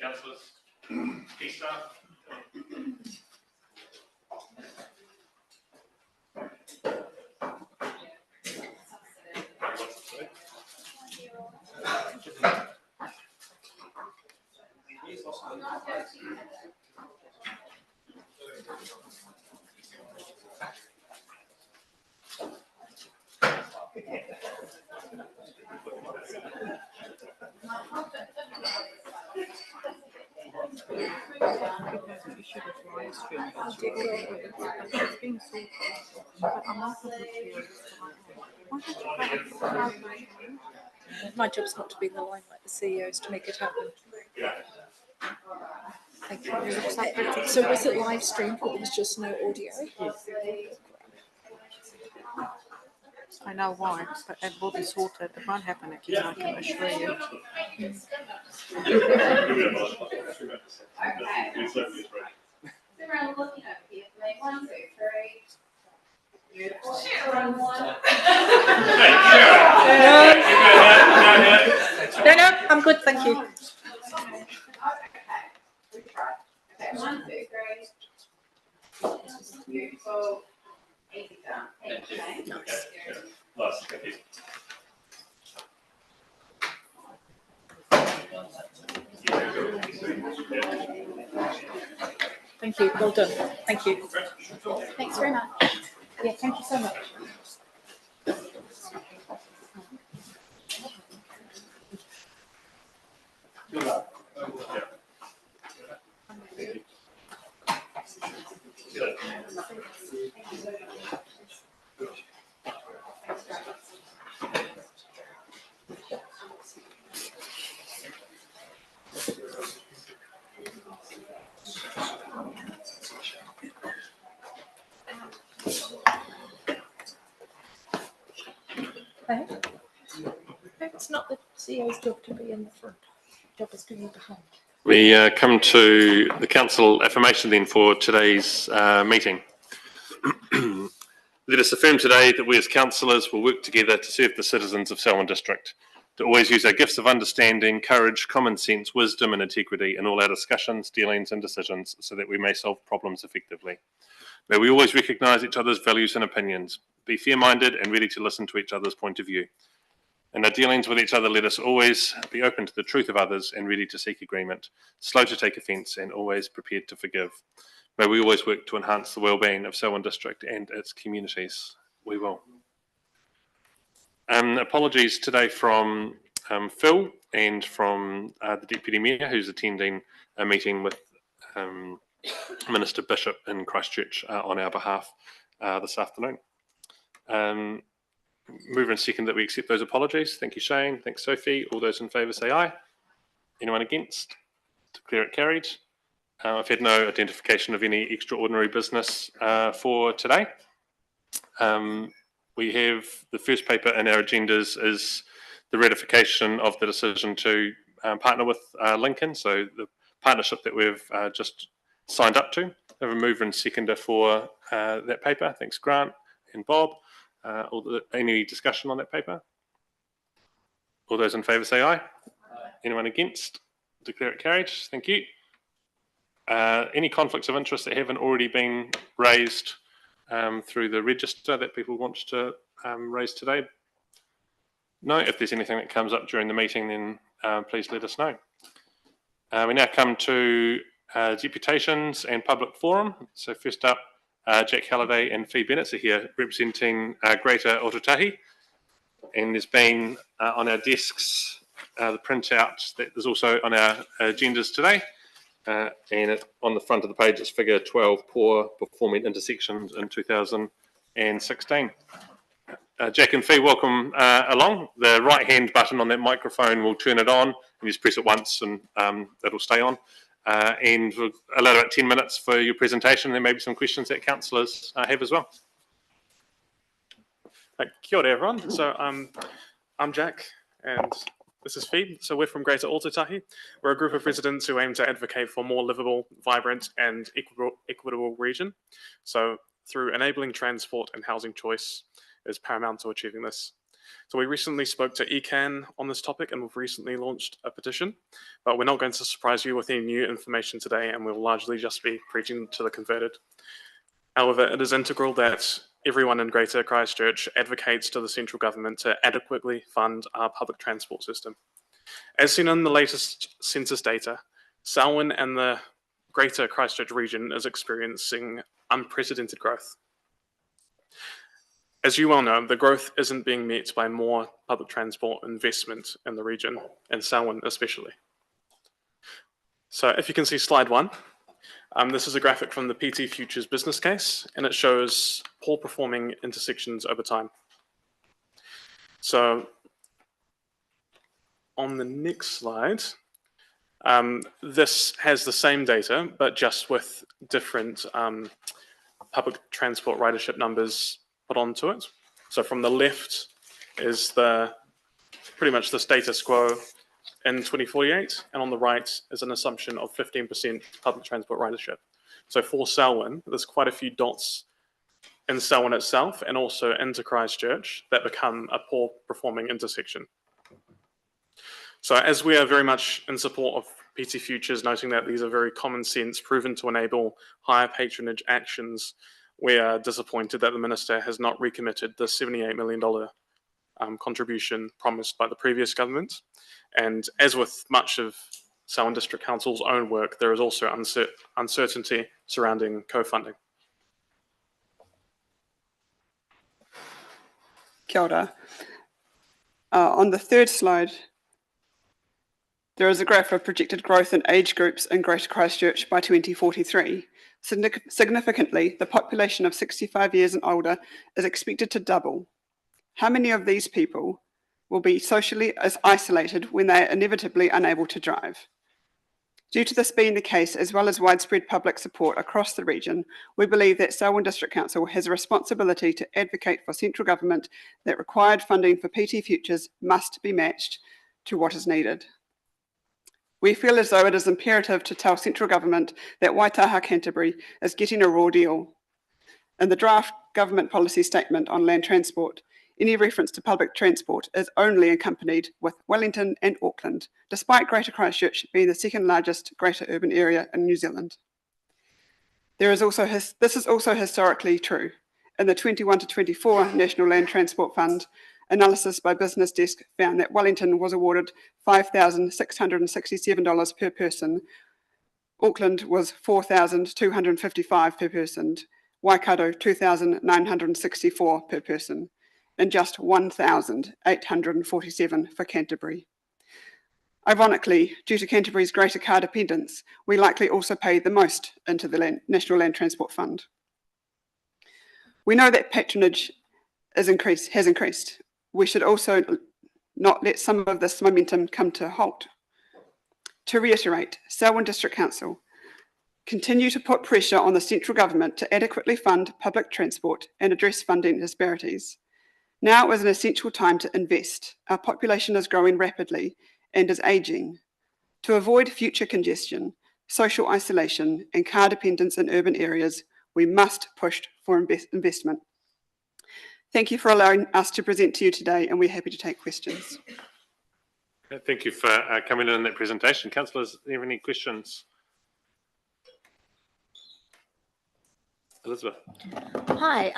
councillors, key staff. My job's not to be in the limelight, the CEO's to make it happen. Thank you. So was it live streamed, but there was just no audio? I know why, but it will be sorted. It won't happen again, I can assure you. Everyone looking over here for me. 1, 2, 3. Beautiful. Sharon, 1. No, I'm good, thank you. Okay. We try. Okay, 1, 2, 3. Beautiful. Easy done. Okay. Nice. Last, thank you. Thank you, well done. Thank you. Thanks very much. Yeah, thank you so much. Okay. It's not the CEO's job to be in the front. Job is to be behind. We come to the council affirmation then for today's meeting. Let us affirm today that we as councillors will work together to serve the citizens of Selwyn District, to always use our gifts of understanding, courage, common sense, wisdom and integrity in all our discussions, dealings and decisions so that we may solve problems effectively. May we always recognise each other's values and opinions, be fair-minded and ready to listen to each other's point of view. In our dealings with each other, let us always be open to the truth of others and ready to seek agreement, slow to take offence and always prepared to forgive. May we always work to enhance the well-being of Selwyn District and its communities. We will. Apologies today from Phil and from the Deputy Mayor, who's attending a meeting with Minister Bishop in Christchurch on our behalf this afternoon. Mover and second that we accept those apologies. Thank you, Shane. Thanks, Sophie. All those in favour say aye. Anyone against? Declare it carried. I've had no identification of any extraordinary business for today. We have the first paper in our agendas is the ratification of the decision to partner with Lincoln. So the partnership that we've just signed up to. I have a mover and seconder for that paper. Thanks, Grant and Bob. Any discussion on that paper? All those in favour say aye. Aye. Anyone against? Declare it carried. Thank you. Any conflicts of interest that haven't already been raised through the register that people want to raise today? No. If there's anything that comes up during the meeting, then please let us know. We now come to deputations and public forum. So first up, Jack Halliday and Fee Bennett are here representing Greater Ōtautahi. And there's been on our desks the printout that is also on our agendas today. And on the front of the page, it's figure 12, poor performing intersections in 2016. Jack and Fee, welcome along. The right-hand button on that microphone will turn it on. You just press it once and it'll stay on. And we'll allow about 10 minutes for your presentation. There may be some questions that councillors have as well. Kia ora, everyone. So I'm Jack and this is Fee. So we're from Greater Ōtautahi. We're a group of residents who aim to advocate for a more livable, vibrant and equitable region. So through enabling transport and housing choice is paramount to achieving this. So we recently spoke to ECAN on this topic and we've recently launched a petition, but we're not going to surprise you with any new information today and we'll largely just be preaching to the converted. However, it is integral that everyone in Greater Christchurch advocates to the central government to adequately fund our public transport system. As seen in the latest census data, Selwyn and the Greater Christchurch region is experiencing unprecedented growth. As you well know, the growth isn't being met by more public transport investment in the region, and Selwyn especially. So if you can see slide 1, this is a graphic from the PT Futures business case, and it shows poor performing intersections over time. So on the next slide, this has the same data, but just with different public transport ridership numbers put onto it. So from the left is pretty much the status quo in 2048, and on the right is an assumption of 15% public transport ridership. So for Selwyn, there's quite a few dots in Selwyn itself and also into Christchurch that become a poor performing intersection. So as we are very much in support of PT Futures, noting that these are very common sense, proven to enable higher patronage actions, we are disappointed that the Minister has not recommitted the $78 million contribution promised by the previous government. And as with much of Selwyn District Council's own work, there is also uncertainty surrounding co-funding. Kia ora. On the third slide, there is a graph of projected growth in age groups in Greater Christchurch by 2043. Significantly, the population of 65 years and older is expected to double. How many of these people will be socially isolated when they are inevitably unable to drive? Due to this being the case, as well as widespread public support across the region, we believe that Selwyn District Council has a responsibility to advocate for central government that required funding for PT Futures must be matched to what is needed. We feel as though it is imperative to tell central government that Waitaha Canterbury is getting a raw deal. In the draft government policy statement on land transport, any reference to public transport is only accompanied with Wellington and Auckland, despite Greater Christchurch being the second largest greater urban area in New Zealand. This is also historically true. In the 21 to 24 National Land Transport Fund, analysis by Business Desk found that Wellington was awarded $5,667 per person, Auckland was $4,255 per person, Waikato $2,964 per person, and just $1,847 for Canterbury. Ironically, due to Canterbury's greater car dependence, we likely also pay the most into the National Land Transport Fund. We know that patronage has increased. We should also not let some of this momentum come to a halt. To reiterate, Selwyn District Council continue to put pressure on the central government to adequately fund public transport and address funding disparities. Now is an essential time to invest. Our population is growing rapidly and is ageing. To avoid future congestion, social isolation, and car dependence in urban areas, we must push for investment. Thank you for allowing us to present to you today, and we're happy to take questions. Thank you for coming in that presentation. Councillors, do you have any questions? Elizabeth. Hi.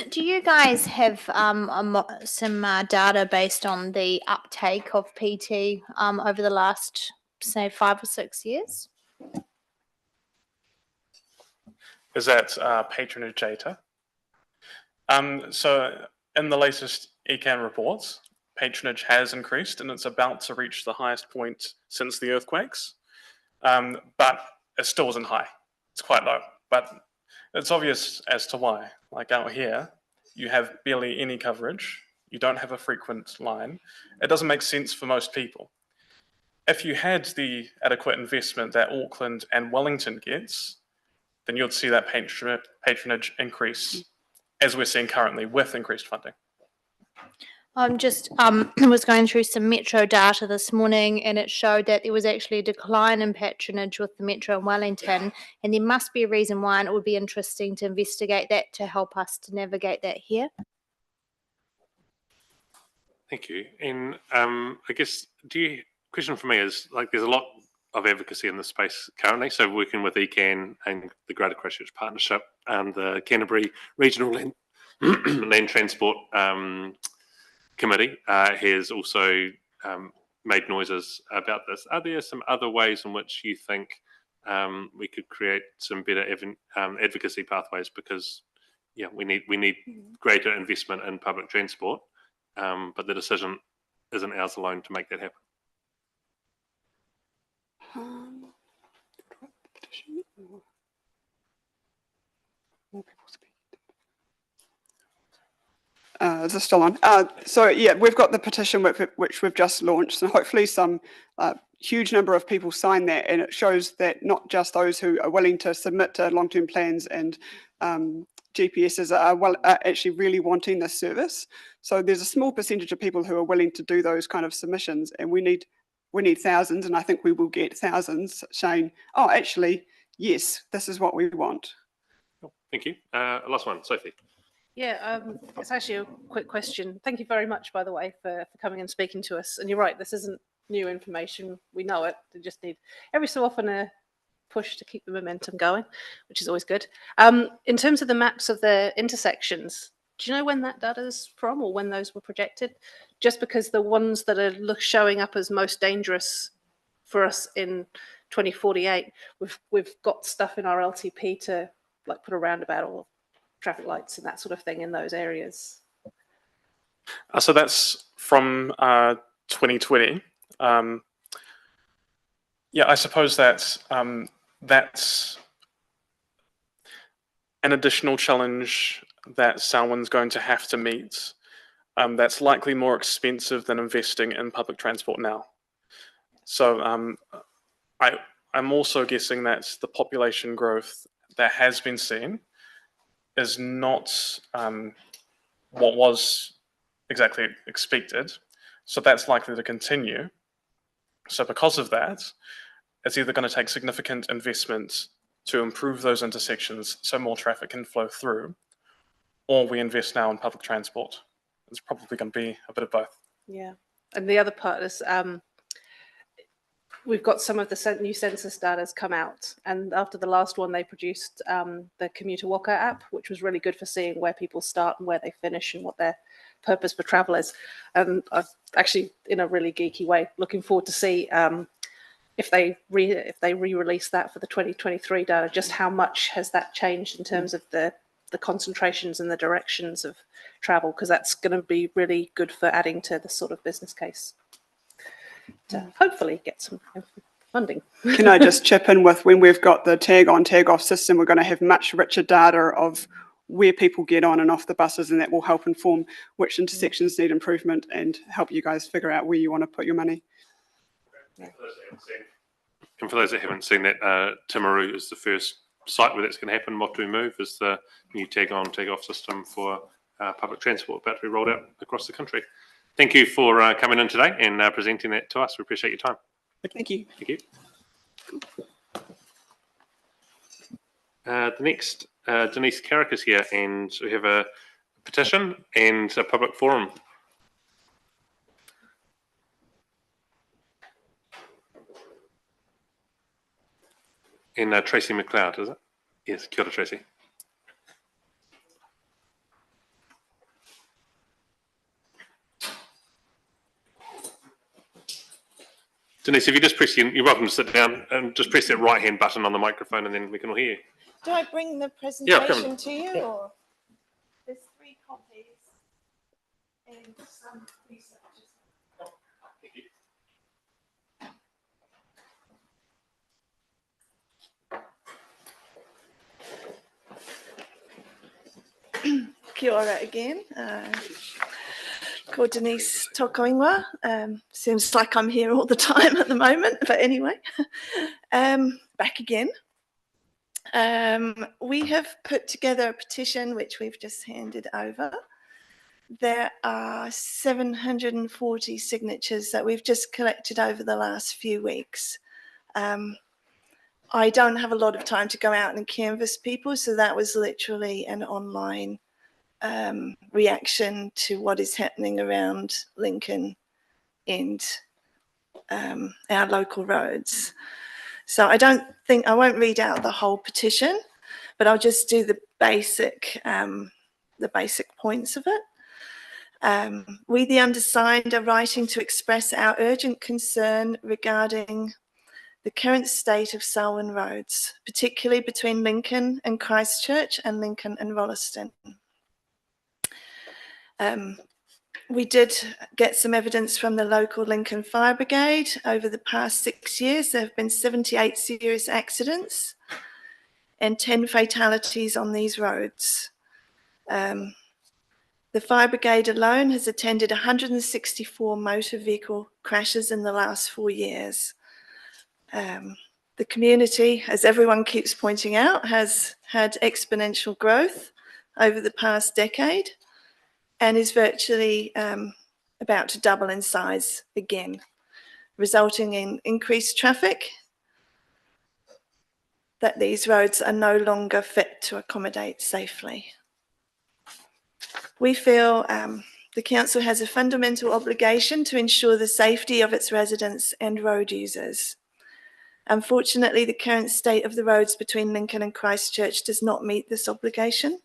Do you guys have some data based on the uptake of PT over the last, say, 5 or 6 years? Is that patronage data? So in the latest ECAN reports, patronage has increased and it's about to reach the highest point since the earthquakes, but it still isn't high. It's quite low, but it's obvious as to why. Like out here, you have barely any coverage. You don't have a frequent line. It doesn't make sense for most people. If you had the adequate investment that Auckland and Wellington gets, then you'd see that patronage increase as we're seeing currently with increased funding. I'm just was going through some Metro data this morning, and it showed that there was actually a decline in patronage with the Metro in Wellington, and there must be a reason why, and it would be interesting to investigate that to help us to navigate that here. Thank you. And I guess, question for me is, like, there's a lot of advocacy in this space currently. So working with ECAN and the Greater Christchurch Partnership and the Canterbury Regional Land Transport Committee has also made noises about this. Are there some other ways in which you think we could create some better advocacy pathways? Because we need greater investment in public transport, but the decision isn't ours alone to make that happen. Petition or more people speak? Is this still on? So yeah, we've got the petition which we've just launched, and hopefully some huge number of people sign that, and it shows that not just those who are willing to submit to long-term plans and GPSs are actually really wanting this service. So there's a small percentage of people who are willing to do those kind of submissions, and we need thousands, and I think we will get thousands saying, oh, actually, yes, this is what we want. Cool. Thank you. Last one, Sophie. Yeah, it's actually a quick question. Thank you very much, by the way, for coming and speaking to us. And you're right, this isn't new information. We know it. We just need every so often a push to keep the momentum going, which is always good. In terms of the maps of the intersections, do you know when that data is from or when those were projected? Just because the ones that are showing up as most dangerous for us in 2048, we've got stuff in our LTP to like put a roundabout or traffic lights and that sort of thing in those areas. So that's from 2020. Yeah, I suppose that's an additional challenge that Selwyn's going to have to meet. That's likely more expensive than investing in public transport now. So I'm also guessing that the population growth that has been seen is not what was exactly expected. So that's likely to continue. So because of that, it's either going to take significant investment to improve those intersections so more traffic can flow through, or we invest now in public transport. It's probably going to be a bit of both. Yeah. And the other part is we've got some of the new census data has come out, and after the last one they produced the Commuter Walker app, which was really good for seeing where people start and where they finish and what their purpose for travel is. And I've actually, in a really geeky way, looking forward to see if they re-release that for the 2023 data, just how much has that changed in terms of the concentrations and the directions of travel, because that's going to be really good for adding to the sort of business case to hopefully get some funding. Can I just chip in with, when we've got the tag on, tag off system, we're going to have much richer data of where people get on and off the buses, and that will help inform which intersections need improvement and help you guys figure out where you want to put your money. And for those that haven't seen that, Timaru is the first site where that's going to happen. Motu Move is the new tag on, tag off system for public transport about to be rolled out across the country. Thank you for coming in today and presenting that to us. We appreciate your time. Thank you. Thank you. The next, Denise Carrick is here, and we have a petition and a public forum. And Tracy McLeod, is it? Yes, kia ora, Tracy. Denise, if you just press you're welcome to sit down and just press that right-hand button on the microphone, and then we can all hear you. Do I bring the presentation come. to you, or there's 3 copies and some research? Kia ora again. Called Denise Tokoingwa. Seems like I'm here all the time at the moment, but anyway, back again. We have put together a petition which we've just handed over. There are 740 signatures that we've just collected over the last few weeks. I don't have a lot of time to go out and canvass people, so that was literally an online reaction to what is happening around Lincoln and our local roads. So I won't read out the whole petition, but I'll just do the basic points of it. We, the undersigned, are writing to express our urgent concern regarding the current state of Selwyn roads, particularly between Lincoln and Christchurch and Lincoln and Rolleston. We did get some evidence from the local Lincoln Fire Brigade. Over the past 6 years, there have been 78 serious accidents and 10 fatalities on these roads. The Fire Brigade alone has attended 164 motor vehicle crashes in the last 4 years. The community, as everyone keeps pointing out, has had exponential growth over the past decade and is virtually about to double in size again, resulting in increased traffic that these roads are no longer fit to accommodate safely. We feel the council has a fundamental obligation to ensure the safety of its residents and road users. Unfortunately, the current state of the roads between Lincoln and Christchurch does not meet this obligation.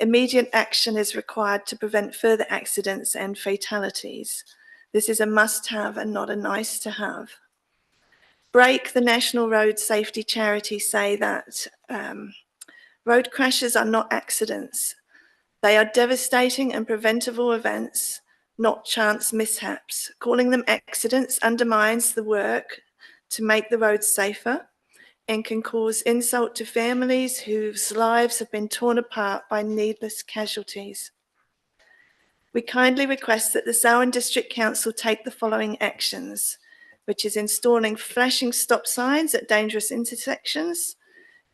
Immediate action is required to prevent further accidents and fatalities. This is a must-have and not a nice-to-have. Break, the National Road Safety Charity, say that road crashes are not accidents. They are devastating and preventable events, not chance mishaps. Calling them accidents undermines the work to make the roads safer and can cause insult to families whose lives have been torn apart by needless casualties. We kindly request that the Selwyn District Council take the following actions, which is installing flashing stop signs at dangerous intersections,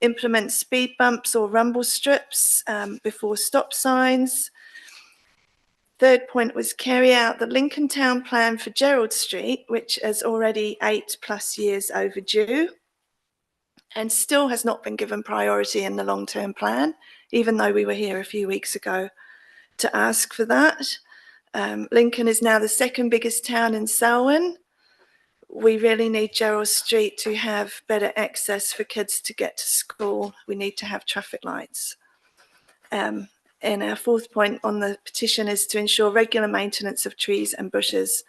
implement speed bumps or rumble strips before stop signs. Third point was carry out the Lincoln Town Plan for Gerald Street, which is already 8+ years overdue and still has not been given priority in the long-term plan, even though we were here a few weeks ago to ask for that. Lincoln is now the second biggest town in Selwyn. We really need Gerald Street to have better access for kids to get to school. We need to have traffic lights. And our fourth point on the petition is to ensure regular maintenance of trees and bushes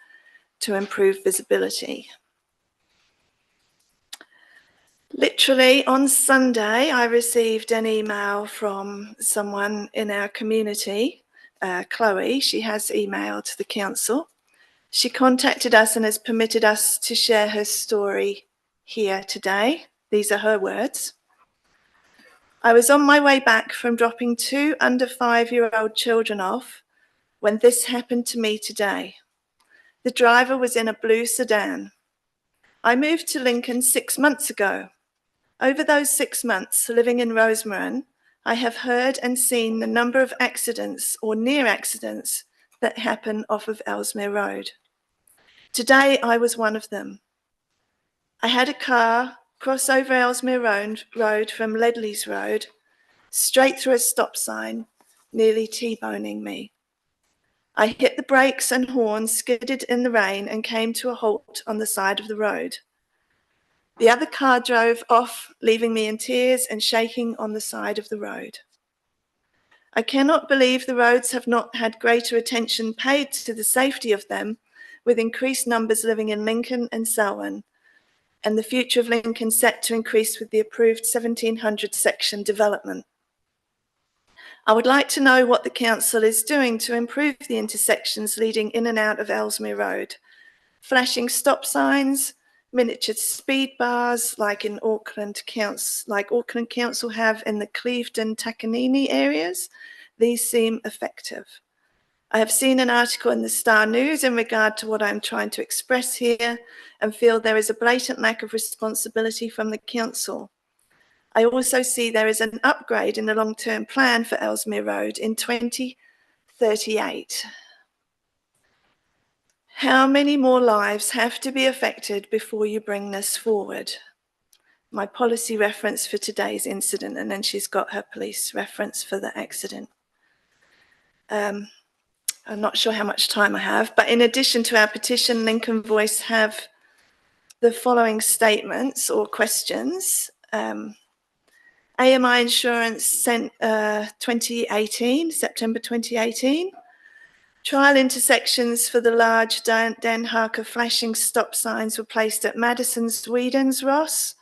to improve visibility. Literally on Sunday, I received an email from someone in our community, Chloe. She has emailed the council. She contacted us and has permitted us to share her story here today. These are her words. I was on my way back from dropping 2 under 5-year-old children off when this happened to me today. The driver was in a blue sedan. I moved to Lincoln 6 months ago. Over those 6 months living in Rosemerran, I have heard and seen the number of accidents or near accidents that happen off of Ellesmere Road. Today, I was one of them. I had a car cross over Ellesmere Road from Ledley's Road, straight through a stop sign, nearly T-boning me. I hit the brakes and horn, skidded in the rain, and came to a halt on the side of the road. The other car drove off, leaving me in tears and shaking on the side of the road. I cannot believe the roads have not had greater attention paid to the safety of them, with increased numbers living in Lincoln and Selwyn, and the future of Lincoln set to increase with the approved 1700 section development. I would like to know what the council is doing to improve the intersections leading in and out of Ellesmere Road. Flashing stop signs, miniature speed bars like Auckland Council have in the Clevedon, Takanini areas. These seem effective. I have seen an article in the Star News in regard to what I'm trying to express here and feel there is a blatant lack of responsibility from the council. I also see there is an upgrade in the long-term plan for Ellesmere Road in 2038. How many more lives have to be affected before you bring this forward? My policy reference for today's incident, and then she's got her police reference for the accident. I'm not sure how much time I have, but in addition to our petition, Lincoln Voice have the following statements or questions. AMI Insurance sent 2018, September 2018. Trial intersections for the large Den Harker flashing stop signs were placed at Madison's Swedens Ross,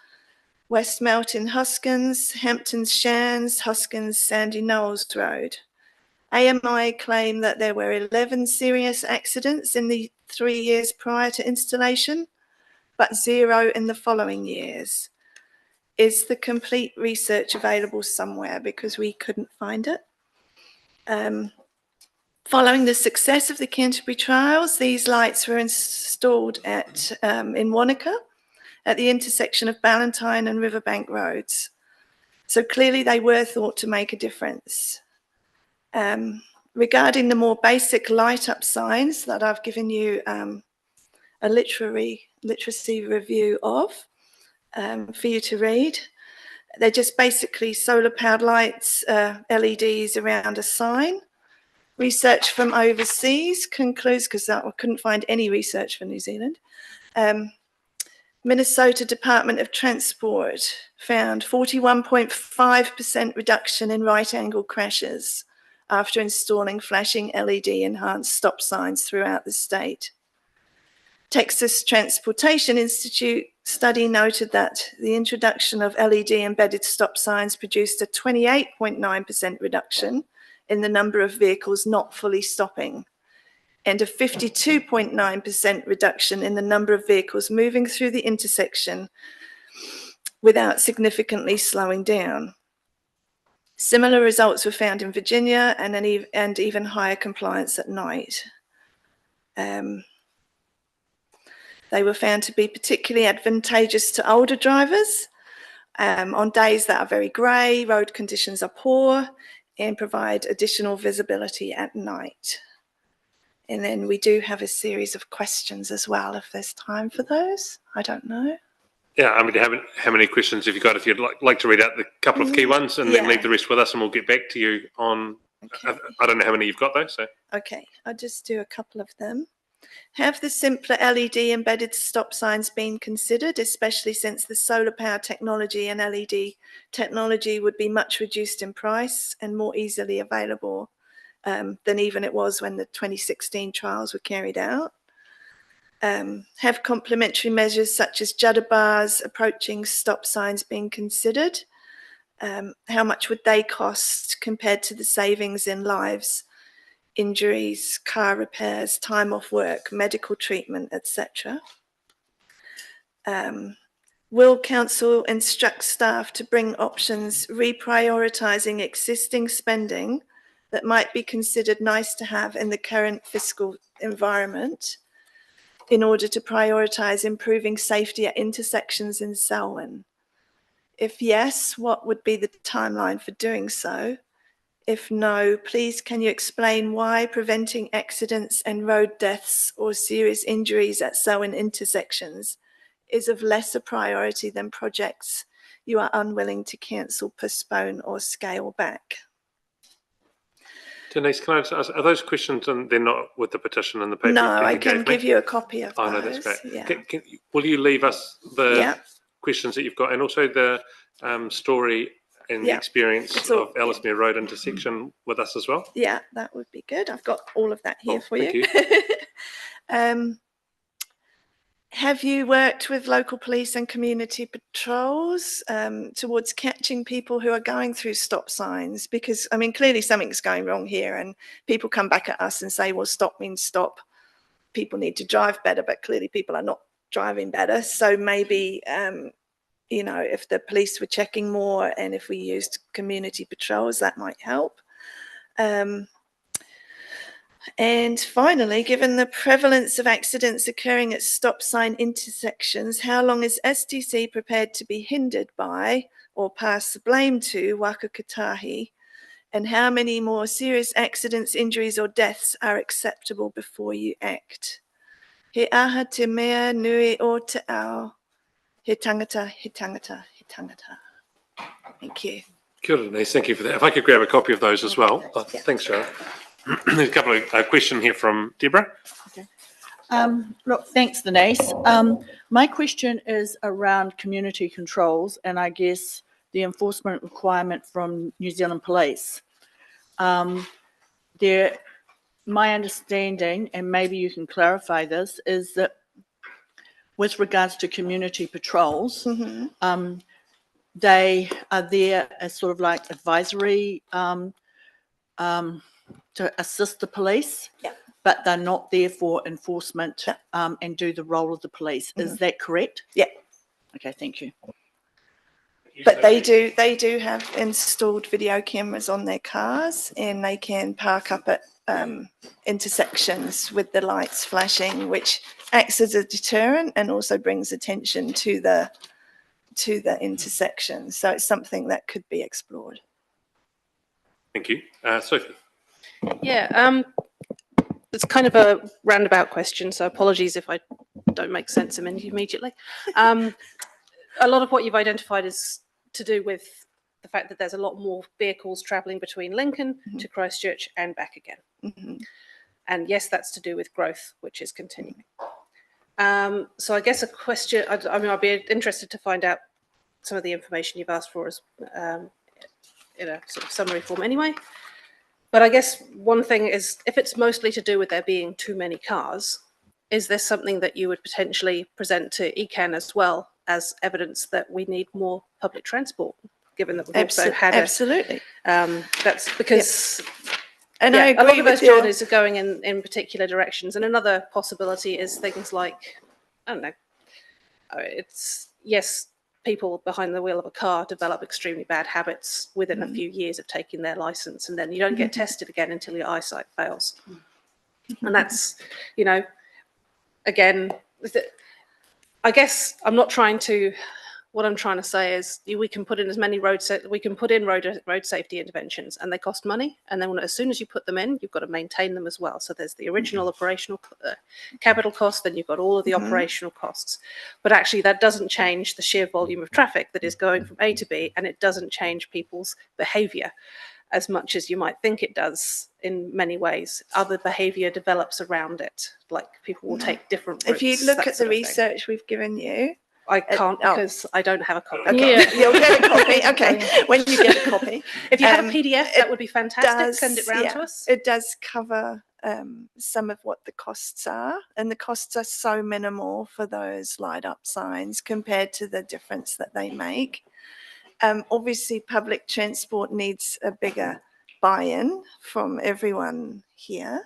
West Melton Hoskins, Hampton's Shands, Hoskins Sandy Knowles Road. AMI claim that there were 11 serious accidents in the 3 years prior to installation, but 0 in the following years. Is the complete research available somewhere? Because we couldn't find it. Following the success of the Canterbury trials, these lights were installed in Wanaka at the intersection of Ballantyne and Riverbank Roads. So clearly they were thought to make a difference. Regarding the more basic light up signs that I've given you a literacy review of for you to read, they're just basically solar powered lights, LEDs around a sign. Research from overseas concludes, because I couldn't find any research for New Zealand, Minnesota Department of Transport found 41.5% reduction in right angle crashes after installing flashing LED enhanced stop signs throughout the state. Texas Transportation Institute study noted that the introduction of LED embedded stop signs produced a 28.9% reduction in the number of vehicles not fully stopping, and a 52.9% reduction in the number of vehicles moving through the intersection without significantly slowing down. Similar results were found in Virginia, and even higher compliance at night. They were found to be particularly advantageous to older drivers on days that are very grey, road conditions are poor, and provide additional visibility at night. And then we do have a series of questions as well, if there's time for those. I don't know. Yeah, I mean, how many questions have you got? If you'd like to read out the couple of key ones and then leave the rest with us, and we'll get back to you on. Okay. I don't know how many you've got though. So okay, I'll just do a couple of them. Have the simpler LED embedded stop signs been considered, especially since the solar power technology and LED technology would be much reduced in price and more easily available than even it was when the 2016 trials were carried out? Have complementary measures such as judder bars approaching stop signs been considered? How much would they cost compared to the savings in lives, injuries, car repairs, time off work, medical treatment, etc.? Will council instruct staff to bring options reprioritising existing spending that might be considered nice to have in the current fiscal environment in order to prioritise improving safety at intersections in Selwyn? If yes, what would be the timeline for doing so? If no, please can you explain why preventing accidents and road deaths or serious injuries at Selwyn intersections is of lesser priority than projects you are unwilling to cancel, postpone or scale back? Denise, can I just ask, are those questions and they're not with the petition and the paper? No, I can give you a copy of those. Oh, no, that's great. Yeah. Will you leave us the questions that you've got and also the story and the experience of Ellesmere Road intersection with us as well? Yeah, that would be good. I've got all of that here for you. Have you worked with local police and community patrols towards catching people who are going through stop signs? Because, I mean, clearly something's going wrong here and people come back at us and say, well, stop means stop. People need to drive better, but clearly people are not driving better. So maybe, you know, if the police were checking more and if we used community patrols, that might help. And finally, given the prevalence of accidents occurring at stop sign intersections, how long is STC prepared to be hindered by or pass the blame to Waka Kotahi? And how many more serious accidents, injuries or deaths are acceptable before you act? He aha te mea nui o te ao. He tangata, he tangata, he tangata. Thank you. Kia ora, Denise. Thank you for that. If I could grab a copy of those as well. Thanks, Charlotte. There's a couple of question here from Deborah. Look, thanks, Denise. My question is around community controls and I guess the enforcement requirement from New Zealand Police. My understanding, and maybe you can clarify this, is that with regards to community patrols, they are there as sort of like advisory to assist the police. Yeah. But they're not there for enforcement and do the role of the police. Is that correct? Yeah. Okay, thank you. But they do have installed video cameras on their cars, and they can park up at intersections with the lights flashing, which acts as a deterrent and also brings attention to the intersection. So it's something that could be explored. Thank you. Sophie. Yeah, it's kind of a roundabout question, so apologies if I don't make sense immediately. A lot of what you've identified is to do with the fact that there's a lot more vehicles travelling between Lincoln to Christchurch and back again. And yes, that's to do with growth, which is continuing. So I guess a question, I mean, I'd be interested to find out some of the information you've asked for as in a sort of summary form anyway. But I guess one thing is, if it's mostly to do with there being too many cars, is there something that you would potentially present to ECAN as well as evidence that we need more public transport, given that we've also had absolutely. That's because And I agree a lot of with those you. journeys are going in particular directions. And another possibility is things like, I don't know, it's, yes, people behind the wheel of a car develop extremely bad habits within a few years of taking their license, and then you don't get tested again until your eyesight fails. And that's, you know, again, I guess I'm not trying to, what I'm trying to say is we can put in as many road safety interventions, and they cost money. And then as soon as you put them in, you've got to maintain them as well. So there's the original operational capital cost, then you've got all of the operational costs. But actually that doesn't change the sheer volume of traffic that is going from A to B, and it doesn't change people's behavior as much as you might think it does in many ways. Other behavior develops around it, like people will take different routes. If you look that at the sort of thing. research we've given you, I can't because I don't have a copy. okay, you'll get a copy. Okay, when you get a copy. If you have a PDF, that would be fantastic. Send it round yeah, to us. It does cover some of what the costs are, and the costs are so minimal for those light up signs compared to the difference that they make. Obviously, public transport needs a bigger buy-in from everyone here.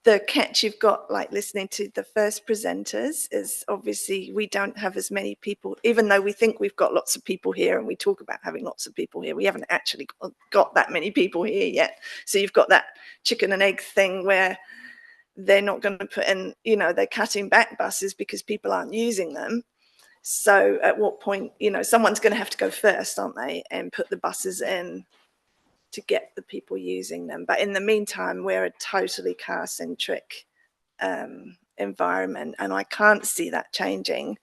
The catch you've got, like listening to the first presenters, is obviously we don't have as many people, even though we think we've got lots of people here and we talk about having lots of people here, we haven't actually got that many people here yet. So you've got that chicken and egg thing where they're not going to put in, you know, they're cutting back buses because people aren't using them. So at what point, you know, someone's going to have to go first, aren't they, and put the buses in to get the people using them. But in the meantime, we're a totally car-centric environment, and I can't see that changing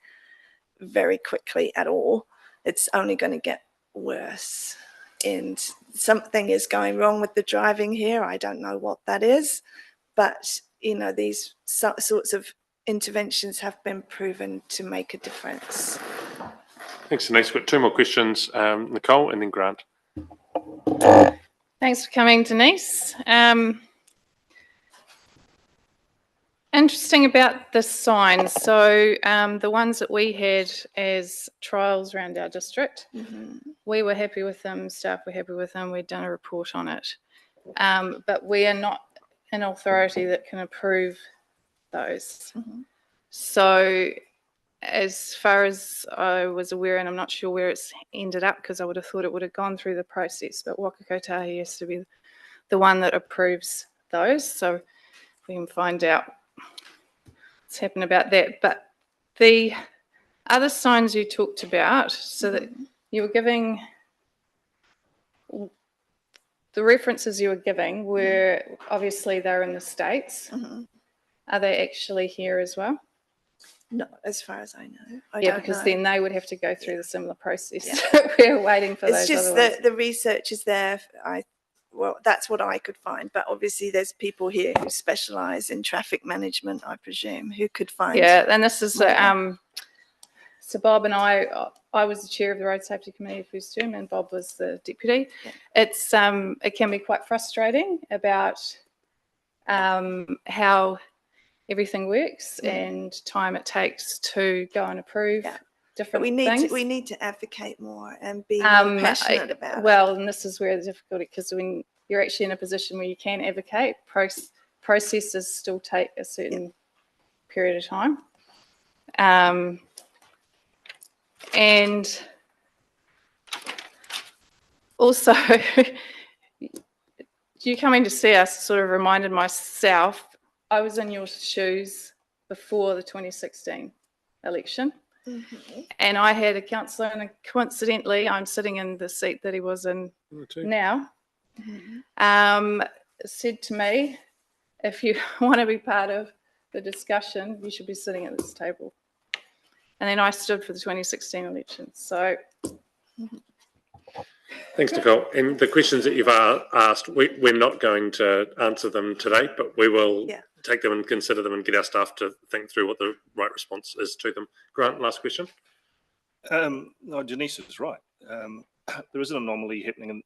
very quickly at all. It's only going to get worse. And something is going wrong with the driving here. I don't know what that is, but, you know, these sorts of interventions have been proven to make a difference. Thanks, Denise. We've got two more questions, Nicole and then Grant. Thanks for coming, Denise. Interesting about the signs. So the ones that we had as trials around our district, we were happy with them, staff were happy with them, we'd done a report on it. But we are not an authority that can approve those. So as far as I was aware, and I'm not sure where it's ended up because I would have thought it would have gone through the process, but Waka Kotahi has to be the one that approves those. So we can find out what's happened about that. But the other signs you talked about, so that you were giving, the references you were giving were, obviously they're in the States. Are they actually here as well? No, as far as I know. I Yeah, don't because know. then they would have to go through the similar process. We're waiting for It's those just other ones. that the research is there. well, that's what I could find. But obviously, there's people here who specialise in traffic management, I presume, who could find. Yeah, and this is more. so Bob and I was the chair of the Road Safety Committee first term, and Bob was the deputy. Yeah. It's it can be quite frustrating about how everything works and time it takes to go and approve But different we need things. we need to advocate more and be more passionate about it. Well, and this is where the difficulty, because when you're actually in a position where you can advocate, processes still take a certain period of time. And also, you coming to see us sort of reminded myself, I was in your shoes before the 2016 election. Mm-hmm. And I had a councillor, and coincidentally, I'm sitting in the seat that he was in now, said to me, if you want to be part of the discussion, you should be sitting at this table. And then I stood for the 2016 election. So. Thanks, Nicole. And the questions that you've asked, we're not going to answer them today, but we will take them and consider them and get our staff to think through what the right response is to them. Grant, last question. No, Denise is right. There is an anomaly happening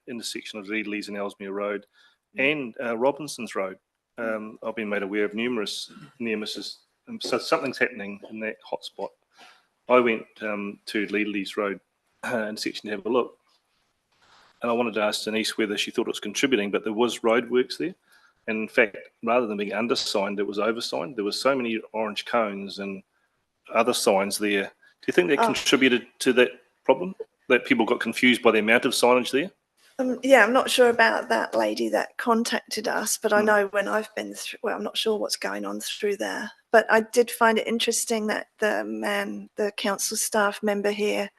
in the section of Reedleys and Ellesmere Road and Robinson's Road. I've been made aware of numerous near misses. So something's happening in that hotspot. I went to Reedleys Road and section to have a look. And I wanted to ask Denise whether she thought it was contributing, but there was roadworks there. And in fact, rather than being undersigned, it was oversigned. There were so many orange cones and other signs there. Do you think that contributed to that problem? That people got confused by the amount of signage there? Yeah, I'm not sure about that lady that contacted us, but I know when I've been through, well, I'm not sure what's going on through there. But I did find it interesting that the council staff member here,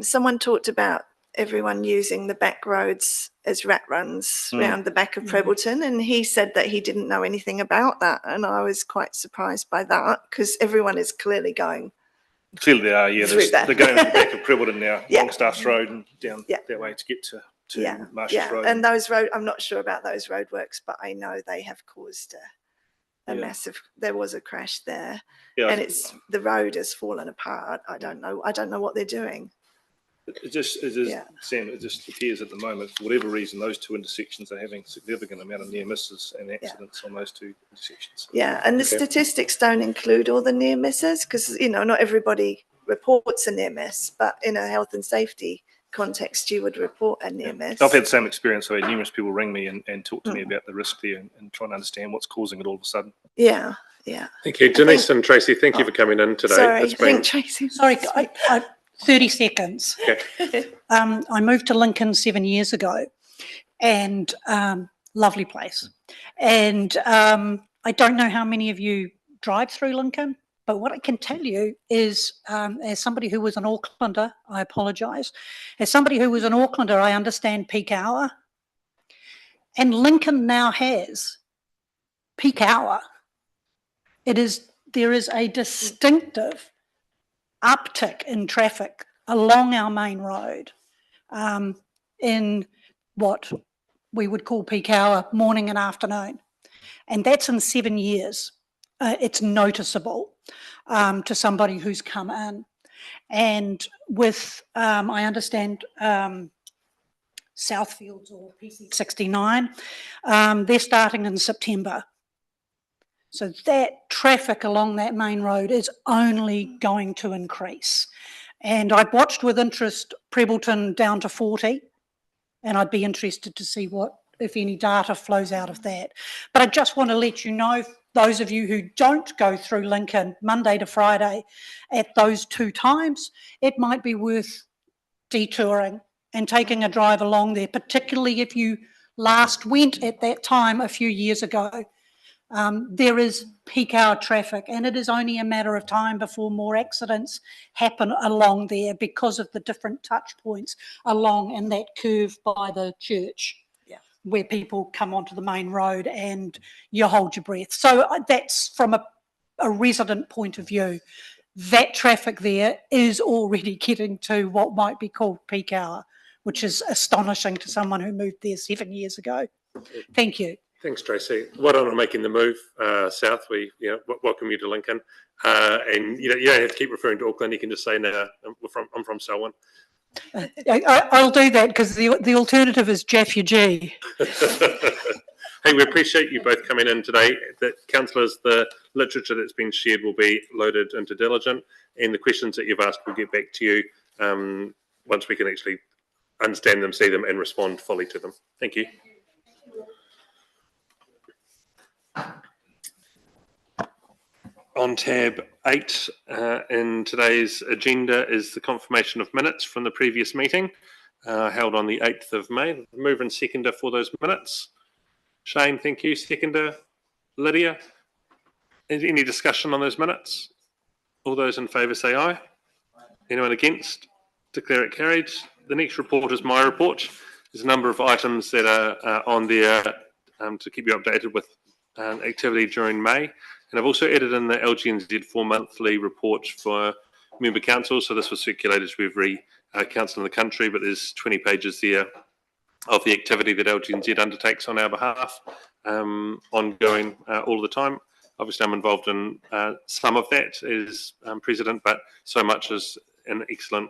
someone talked about everyone using the back roads as rat runs around the back of Prebleton, and he said that he didn't know anything about that, and I was quite surprised by that because everyone is clearly going. Clearly they are, yeah. They're going to the back of Prebleton now, Longstaff's Road and down that way to get to Marshall's Road. And those road, I'm not sure about those roadworks, but I know they have caused a massive. There was a crash there, and the road has fallen apart. I don't know what they're doing. Sam, it just appears at the moment, for whatever reason, those two intersections are having a significant amount of near misses and accidents on those two intersections. Yeah, and the statistics don't include all the near misses because, not everybody reports a near miss, but in a health and safety context, you would report a near miss. I've had the same experience. I had numerous people ring me and talk to me about the risk there and trying to understand what's causing it all of a sudden. Yeah. Thank you. Denise and Tracy, thank you for coming in today. Sorry, Tracy. Sorry, 30 seconds. Okay. I moved to Lincoln 7 years ago, and lovely place. And I don't know how many of you drive through Lincoln, but what I can tell you is, as somebody who was an Aucklander, I apologise. As somebody who was an Aucklander, I understand peak hour. And Lincoln now has peak hour. There is a distinctive uptick in traffic along our main road in what we would call peak hour, morning and afternoon. And that's in 7 years. It's noticeable to somebody who's come in. And with, I understand, Southfields or PC 69, they're starting in September. So that traffic along that main road is only going to increase. And I've watched with interest Prebleton down to 40, and I'd be interested to see what, if any, data flows out of that. But I just want to let you know, those of you who don't go through Lincoln Monday to Friday at those two times, it might be worth detouring and taking a drive along there, particularly if you last went at that time a few years ago. There is peak hour traffic, and it is only a matter of time before more accidents happen along there because of the different touch points along in that curve by the church, where people come onto the main road and you hold your breath. So that's from a resident point of view. That traffic there is already getting to what might be called peak hour, which is astonishing to someone who moved there 7 years ago. Thank you. Thanks, Tracy. Well done on making the move south. We welcome you to Lincoln. And you don't have to keep referring to Auckland. You can just say, no, I'm from Selwyn. I'll do that because the alternative is Jaffa G. Hey, we appreciate you both coming in today. Councillors, the literature that's been shared will be loaded into Diligent, and the questions that you've asked will get back to you once we can actually understand them, see them, and respond fully to them. Thank you. On tab 8 in today's agenda is the confirmation of minutes from the previous meeting held on the 8th of May. Mover and seconder for those minutes. Shane, thank you. Seconder, Lydia. Any discussion on those minutes? All those in favour say aye. Anyone against? Declare it carried. The next report is my report. There's a number of items that are on there to keep you updated with activity during May. And I've also added in the LGNZ 4-monthly report for member councils. So this was circulated to every council in the country, but there's 20 pages there of the activity that LGNZ undertakes on our behalf, ongoing all the time. Obviously, I'm involved in some of that as president, but so much is an excellent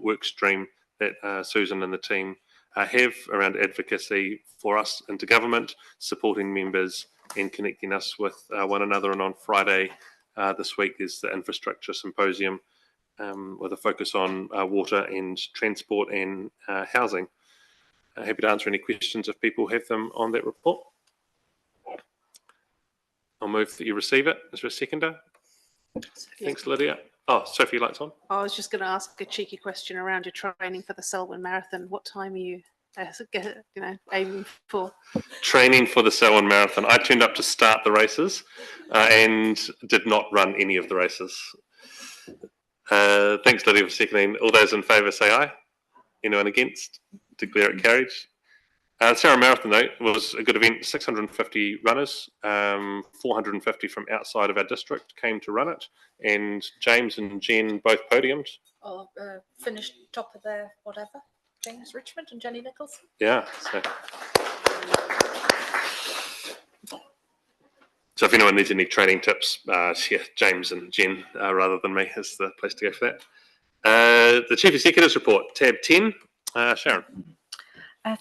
work stream that Susan and the team have around advocacy for us into government, supporting members and connecting us with one another. And on Friday this week is the infrastructure symposium with a focus on water and transport and housing. Happy to answer any questions if people have them on that report. I'll move that you receive it. Is there a seconder? Thanks, Lydia. Oh, Sophie, lights on. I was just going to ask a cheeky question around your training for the Selwyn Marathon. What time are you, aiming for? Training for the Selwyn Marathon. I turned up to start the races and did not run any of the races. Thanks, Lydia, for seconding. All those in favour say aye. Anyone against? Declare it carried. Sarah Marathon, though, was a good event. 650 runners, 450 from outside of our district came to run it, and James and Jen both podiumed. Finished top of their whatever. James Richmond and Jenny Nicholson. Yeah. So if anyone needs any training tips, James and Jen rather than me is the place to go for that. The Chief Executive's report, tab 10. Sharon.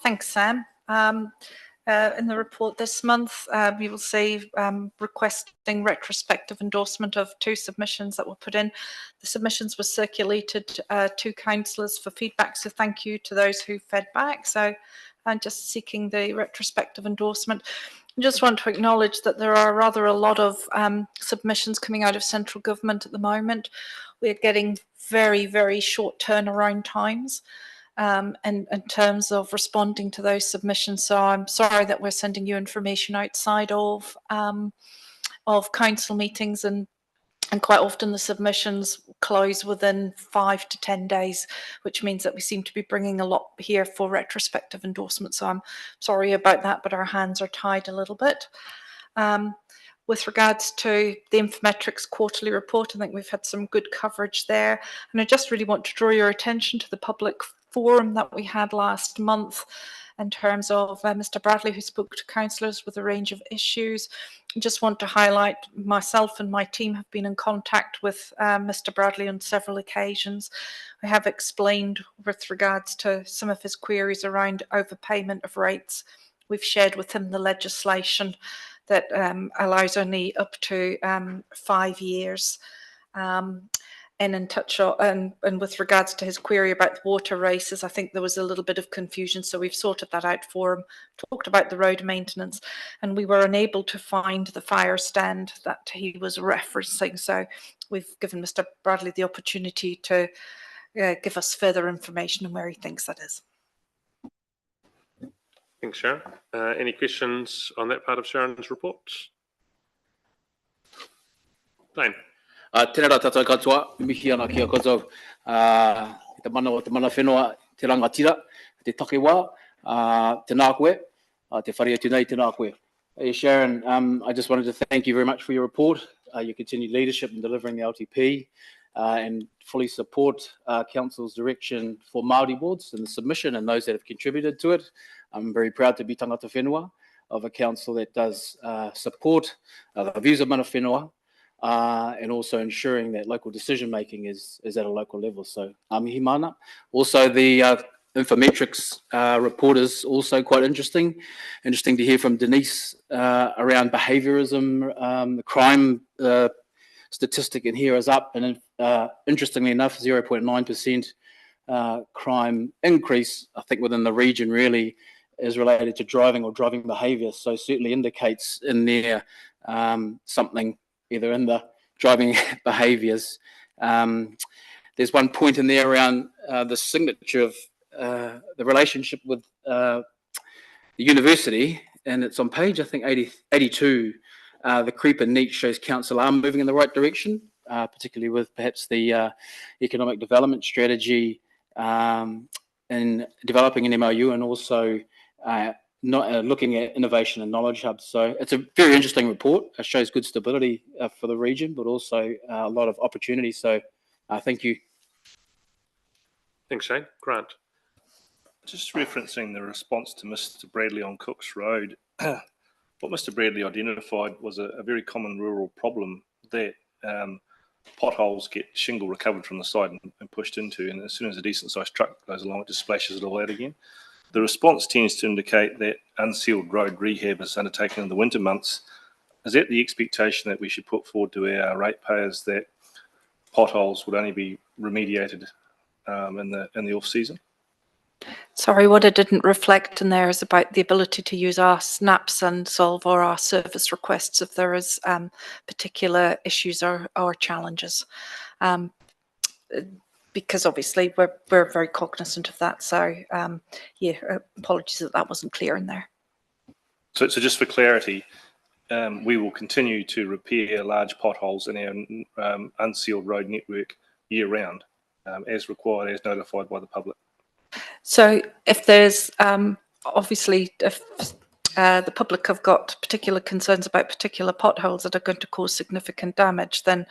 Thanks, Sam. In the report this month, you will see requesting retrospective endorsement of 2 submissions that were put in. The submissions were circulated to councillors for feedback, so thank you to those who fed back. So I'm just seeking the retrospective endorsement. I just want to acknowledge that there are rather a lot of submissions coming out of central government at the moment. We're getting very, very short turnaround times. And in terms of responding to those submissions. So I'm sorry that we're sending you information outside of council meetings, and quite often the submissions close within 5 to 10 days, which means that we seem to be bringing a lot here for retrospective endorsement. So I'm sorry about that, but our hands are tied a little bit. With regards to the Infometrics quarterly report, I think we've had some good coverage there. And I just really want to draw your attention to the public forum that we had last month in terms of Mr. Bradley, who spoke to councillors with a range of issues. I just want to highlight myself and my team have been in contact with Mr. Bradley on several occasions. I have explained with regards to some of his queries around overpayment of rates. We've shared with him the legislation that allows only up to 5 years. And in touch on, and with regards to his query about the water races, I think there was a little bit of confusion. So we've sorted that out for him, talked about the road maintenance, and we were unable to find the fire stand that he was referencing. So we've given Mr. Bradley the opportunity to give us further information on where he thinks that is. Thanks, Sharon. Any questions on that part of Sharon's report? Dane. Tēnā rā tātou katoa, mihi ana kia koutou, te mana whenua, te rangatira, te takewa, tēnā koe, te whare atu nei, tēnā koe. Hey, Sharon, I just wanted to thank you very much for your report, your continued leadership in delivering the LTP. and fully support Council's direction for Māori wards and the submission and those that have contributed to it. I'm very proud to be tangata whenua of a council that does support the views of mana whenua, and also ensuring that local decision making is at a local level. So mihi mana. Also the Infometrics report is also quite interesting. Interesting to hear from Denise around behaviourism. The crime statistic in here is up, and interestingly enough, 0.9% crime increase, I think, within the region really is related to driving or driving behaviour. So certainly indicates in there something either in the driving behaviours. There's one point in there around the signature of the relationship with the university, and it's on page, I think, 82. The creep and neat shows council are moving in the right direction, particularly with perhaps the economic development strategy in developing an MOU, and also looking at innovation and knowledge hubs. So it's a very interesting report. It shows good stability for the region, but also a lot of opportunity. So thank you. Thanks, Shane. Grant. Just referencing the response to Mr. Bradley on Cooks Road, what Mr. Bradley identified was a very common rural problem that potholes get shingle recovered from the side and pushed into, and as soon as a decent sized truck goes along, it just splashes it all out again. The response tends to indicate that unsealed road rehab is undertaken in the winter months. Is that the expectation that we should put forward to our ratepayers, that potholes would only be remediated in the off season? Sorry, what I didn't reflect in there is about the ability to use our snaps and solve or our service requests if there is particular issues or challenges. Because obviously we're very cognizant of that. So yeah, apologies that wasn't clear in there. So just for clarity, we will continue to repair large potholes in our unsealed road network year round, as required, as notified by the public. So if there's obviously if the public have got particular concerns about particular potholes that are going to cause significant damage, then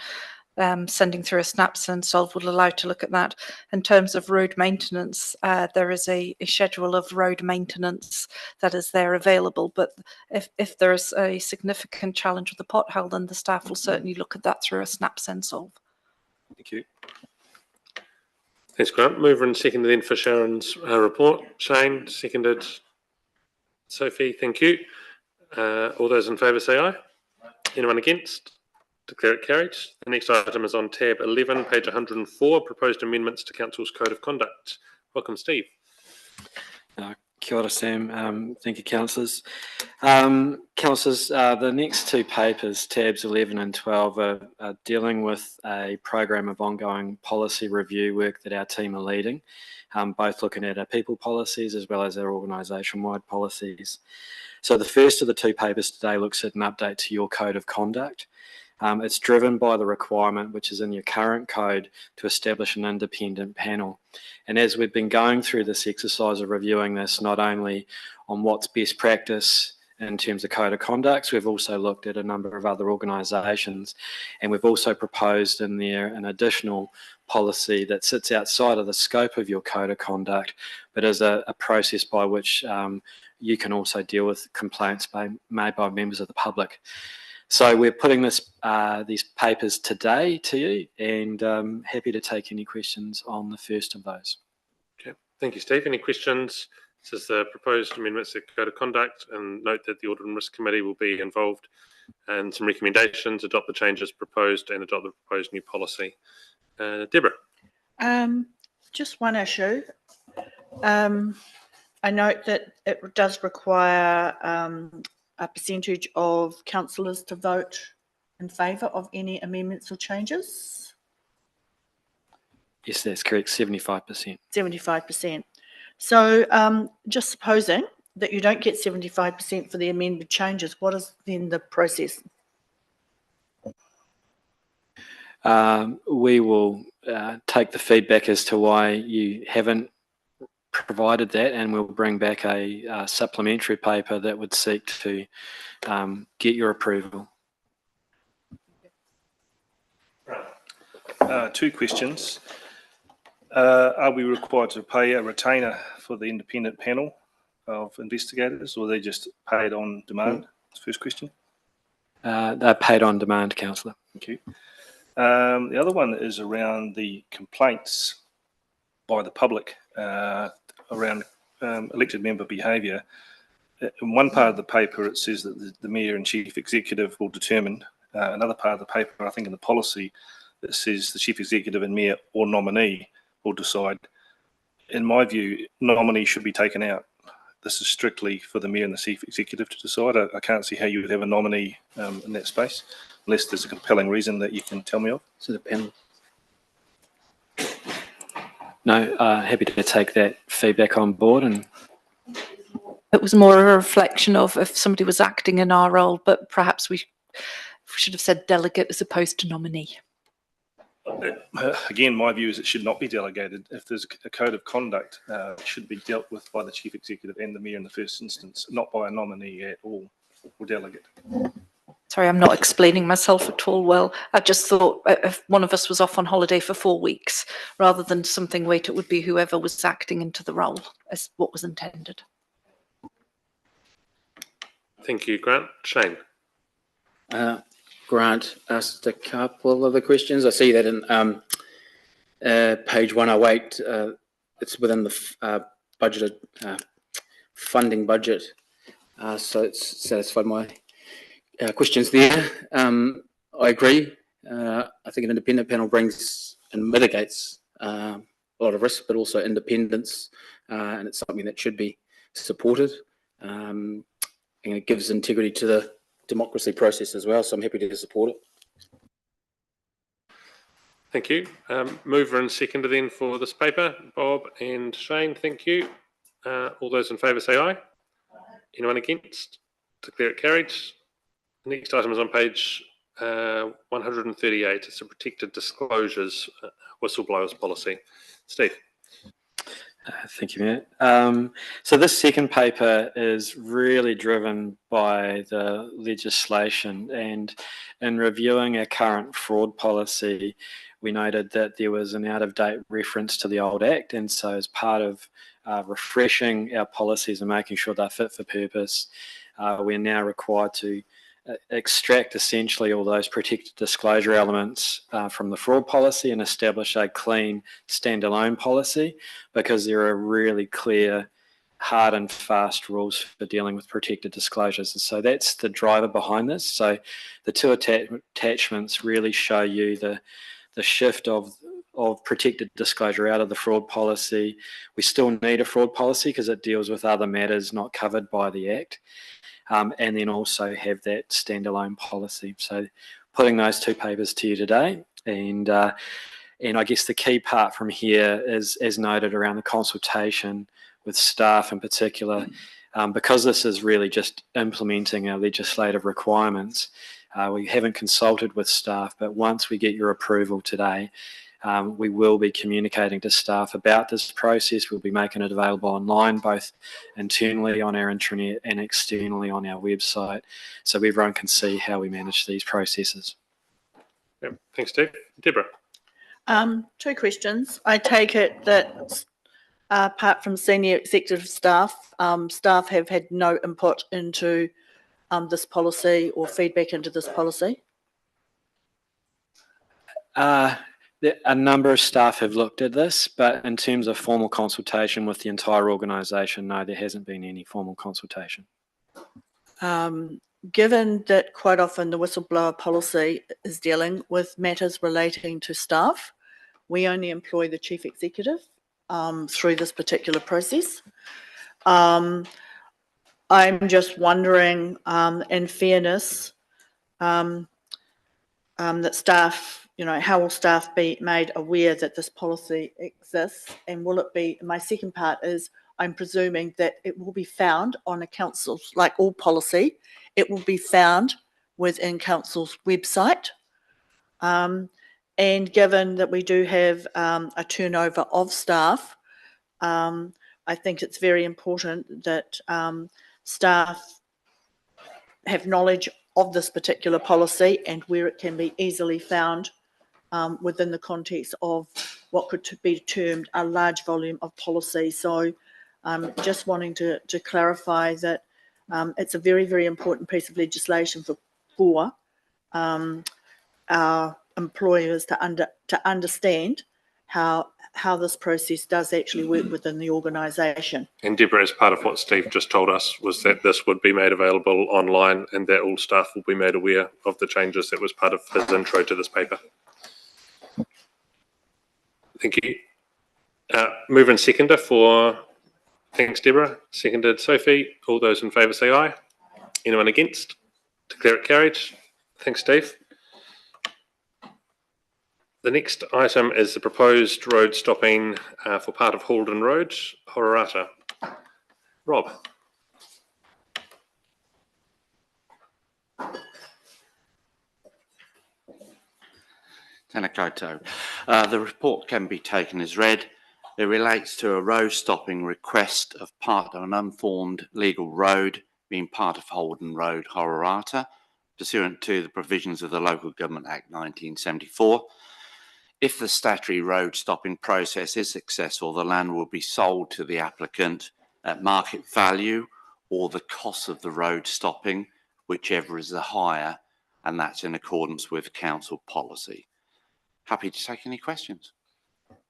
sending through a snaps and solve will allow to look at that. In terms of road maintenance, there is a schedule of road maintenance that is there available, but if there's a significant challenge with the pothole, then the staff will certainly look at that through a snaps and solve. Thank you. Thanks, Grant. Mover and seconded then for Sharon's report. Shane, seconded. Sophie, thank you. All those in favour say aye. Anyone against? Declare it carried. The next item is on tab 11, page 104, proposed amendments to Council's Code of Conduct. Welcome, Steve. Kia ora, Sam. Thank you, councillors. Councillors, the next two papers, tabs 11 and 12, are dealing with a program of ongoing policy review work that our team are leading, both looking at our people policies as well as our organisation-wide policies. So the first of the two papers today looks at an update to your Code of Conduct. It's driven by the requirement, which is in your current code, to establish an independent panel. And as we've been going through this exercise of reviewing this, not only on what's best practice in terms of code of conduct, we've also looked at a number of other organisations, and we've also proposed in there an additional policy that sits outside of the scope of your code of conduct, but is a process by which you can also deal with complaints made by members of the public. So we're putting these papers today to you, and happy to take any questions on the first of those. Okay, thank you, Steve. Any questions? This is the proposed amendments to Code of Conduct, and note that the Audit and Risk Committee will be involved in some recommendations, adopt the changes proposed, and adopt the proposed new policy. Deborah. Just one issue. I note that it does require a percentage of councillors to vote in favour of any amendments or changes? Yes, that's correct, 75%. 75%. So just supposing that you don't get 75% for the amended changes, what is then the process? We will take the feedback as to why you haven't provided that, and we'll bring back a supplementary paper that would seek to get your approval. Two questions. Are we required to pay a retainer for the independent panel of investigators, or are they just paid on demand? That's the first question. They're paid on demand, Councillor. Thank you. The other one is around the complaints by the public around elected member behaviour. In one part of the paper, it says that the Mayor and Chief Executive will determine. Another part of the paper, I think in the policy, it says the Chief Executive and Mayor or nominee will decide. In my view, nominee should be taken out. This is strictly for the Mayor and the Chief Executive to decide. I can't see how you would have a nominee in that space, unless there's a compelling reason that you can tell me of. So the panel. No, happy to take that feedback on board. And It was more a reflection of if somebody was acting in our role, but perhaps we should have said delegate as opposed to nominee. Again, my view is it should not be delegated. If there's a code of conduct, it should be dealt with by the Chief Executive and the Mayor in the first instance, not by a nominee at all or delegate. Sorry, I'm not explaining myself at all well. I just thought if one of us was off on holiday for 4 weeks, rather than something, wait, it would be whoever was acting into the role as what was intended. Thank you, Grant. Shane. Grant asked a couple of the questions. I see that in page 108, it's within the budgeted funding budget. So it's satisfied my questions there. I agree. I think an independent panel brings and mitigates a lot of risk, but also independence, and it's something that should be supported. And it gives integrity to the democracy process as well, so I'm happy to support it. Thank you. Mover and seconder then for this paper, Bob and Shane, thank you. All those in favour say aye. Anyone against? Declare it carried. The next item is on page 138. It's a protected disclosures whistleblowers policy. Steve. Thank you, Matt. So this second paper is really driven by the legislation, and in reviewing our current fraud policy, we noted that there was an out-of-date reference to the old Act, and so as part of refreshing our policies and making sure they're fit for purpose, we're now required to extract essentially all those protected disclosure elements from the fraud policy and establish a clean standalone policy, because there are really clear, hard and fast rules for dealing with protected disclosures. And so that's the driver behind this. So the two attachments really show you the shift of protected disclosure out of the fraud policy. We still need a fraud policy because it deals with other matters not covered by the Act. And then also have that standalone policy. So putting those two papers to you today, and I guess the key part from here is, as noted, around the consultation with staff in particular, because this is really just implementing our legislative requirements. We haven't consulted with staff, but once we get your approval today, we will be communicating to staff about this process. We'll be making it available online, both internally on our intranet and externally on our website, so everyone can see how we manage these processes. Yep. Thanks, Steve. Deborah. Two questions. I take it that apart from senior executive staff, staff have had no input into this policy or feedback into this policy? A number of staff have looked at this, but in terms of formal consultation with the entire organisation, no, there hasn't been any formal consultation. Given that quite often the whistleblower policy is dealing with matters relating to staff, we only employ the chief executive through this particular process. I'm just wondering, in fairness, that staff, how will staff be made aware that this policy exists, and will it be, my second part is, I'm presuming that it will be found on a council's, like all policy, it will be found within council's website. And given that we do have a turnover of staff, I think it's very important that staff have knowledge of this particular policy and where it can be easily found within the context of what could be termed a large volume of policy. So just wanting to clarify that it's a very, very important piece of legislation for our employers to understand how this process does actually work within the organisation. And Deborah, as part of what Steve just told us, was that this would be made available online and that all staff will be made aware of the changes. That was part of his intro to this paper. Thank you. Mover and seconder for, thanks Deborah, seconded Sophie. All those in favour say aye. Anyone against? Declare it carried. Thanks Steve. The next item is the proposed road stopping for part of Halden Road, Hororata. Rob. Tēnā koutou. The report can be taken as read. It relates to a road stopping request of part of an unformed legal road being part of Holden Road, Hororata, pursuant to the provisions of the Local Government Act 1974. If the statutory road stopping process is successful, the land will be sold to the applicant at market value or the cost of the road stopping, whichever is the higher, and that's in accordance with council policy. Happy to take any questions.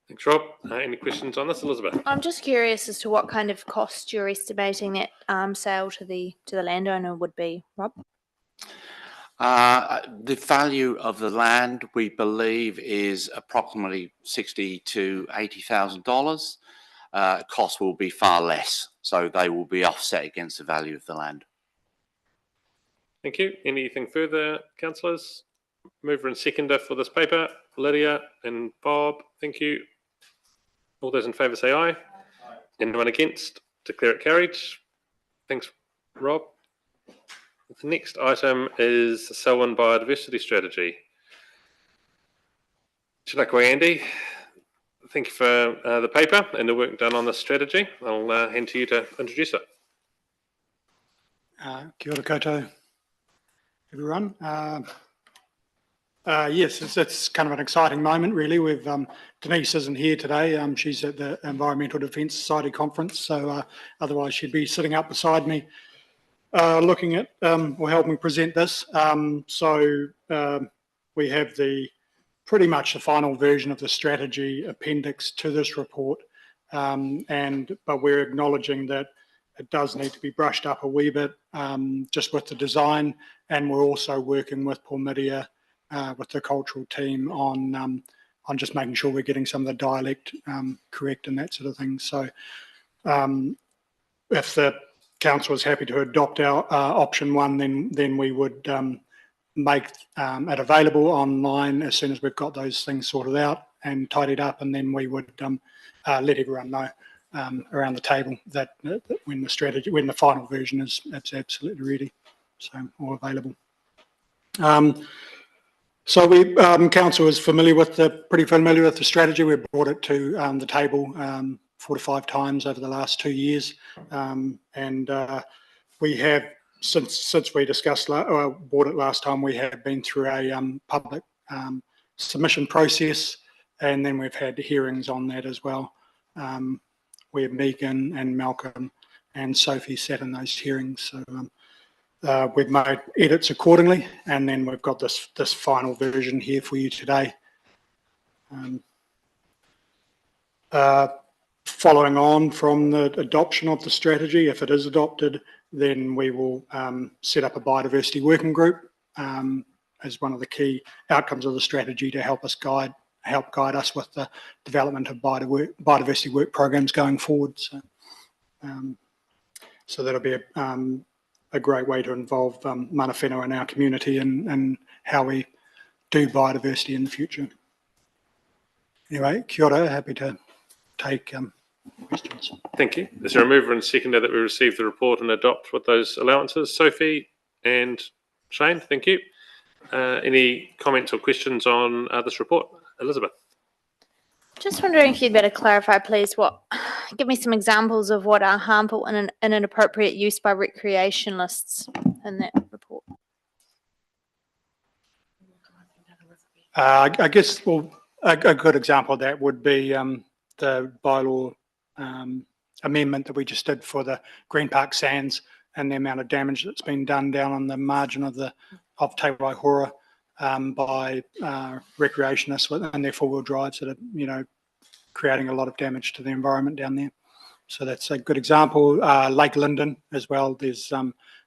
Thanks, Rob. Any questions on this, Elizabeth? I'm just curious as to what kind of cost you're estimating that sale to the landowner would be, Rob. The value of the land, we believe, is approximately $60,000 to $80,000. Cost will be far less, so they will be offset against the value of the land. Thank you. Anything further, councillors? Mover and seconder for this paper, Lydia and Bob. Thank you. All those in favour say aye. Anyone against? Declare it carried. Thanks, Rob. The next item is the Selwyn Biodiversity Strategy. Chinakwe Andy, thank you for the paper and the work done on this strategy. I'll hand to you to introduce it. Kia ora koutou, everyone. Yes, it's kind of an exciting moment, really. We've Denise isn't here today. She's at the Environmental Defence Society conference, so otherwise she'd be sitting up beside me, looking at or helping present this. We have pretty much the final version of the strategy appendix to this report, but we're acknowledging that it does need to be brushed up a wee bit, just with the design, and we're also working with Pormidia, with the cultural team on just making sure we're getting some of the dialect correct and that sort of thing. So if the council is happy to adopt our option one, then we would make it available online as soon as we've got those things sorted out and tidied up, and then we would let everyone know around the table that when the final version is absolutely ready, so all available. So council is pretty familiar with the strategy. We brought it to the table 4 to 5 times over the last 2 years, and we have since we discussed bought it last time. We have been through a public submission process, and then we've had hearings on that as well, where Megan and Malcolm and Sophie sat in those hearings. So we've made edits accordingly, and then we've got this final version here for you today. Following on from the adoption of the strategy, if it is adopted, then we will set up a biodiversity working group as one of the key outcomes of the strategy to help guide us with the development of biodiversity work programs going forward. So that'll be a great way to involve mana whenua in our community and how we do biodiversity in the future. Anyway, kia ora, happy to take questions. Thank you. Is there a mover and seconder that we receive the report and adopt with those allowances? Sophie and Shane, thank you. Any comments or questions on this report? Elizabeth. Just wondering if you'd better clarify, please, give me some examples of what are harmful and inappropriate use by recreationalists in that report. I guess, well, a good example of that would be the bylaw amendment that we just did for the Green Park Sands and the amount of damage that's been done down on the margin of Te Waihora by recreationists and their four-wheel drives that are, creating a lot of damage to the environment down there. So that's a good example. Lake Linden as well. There's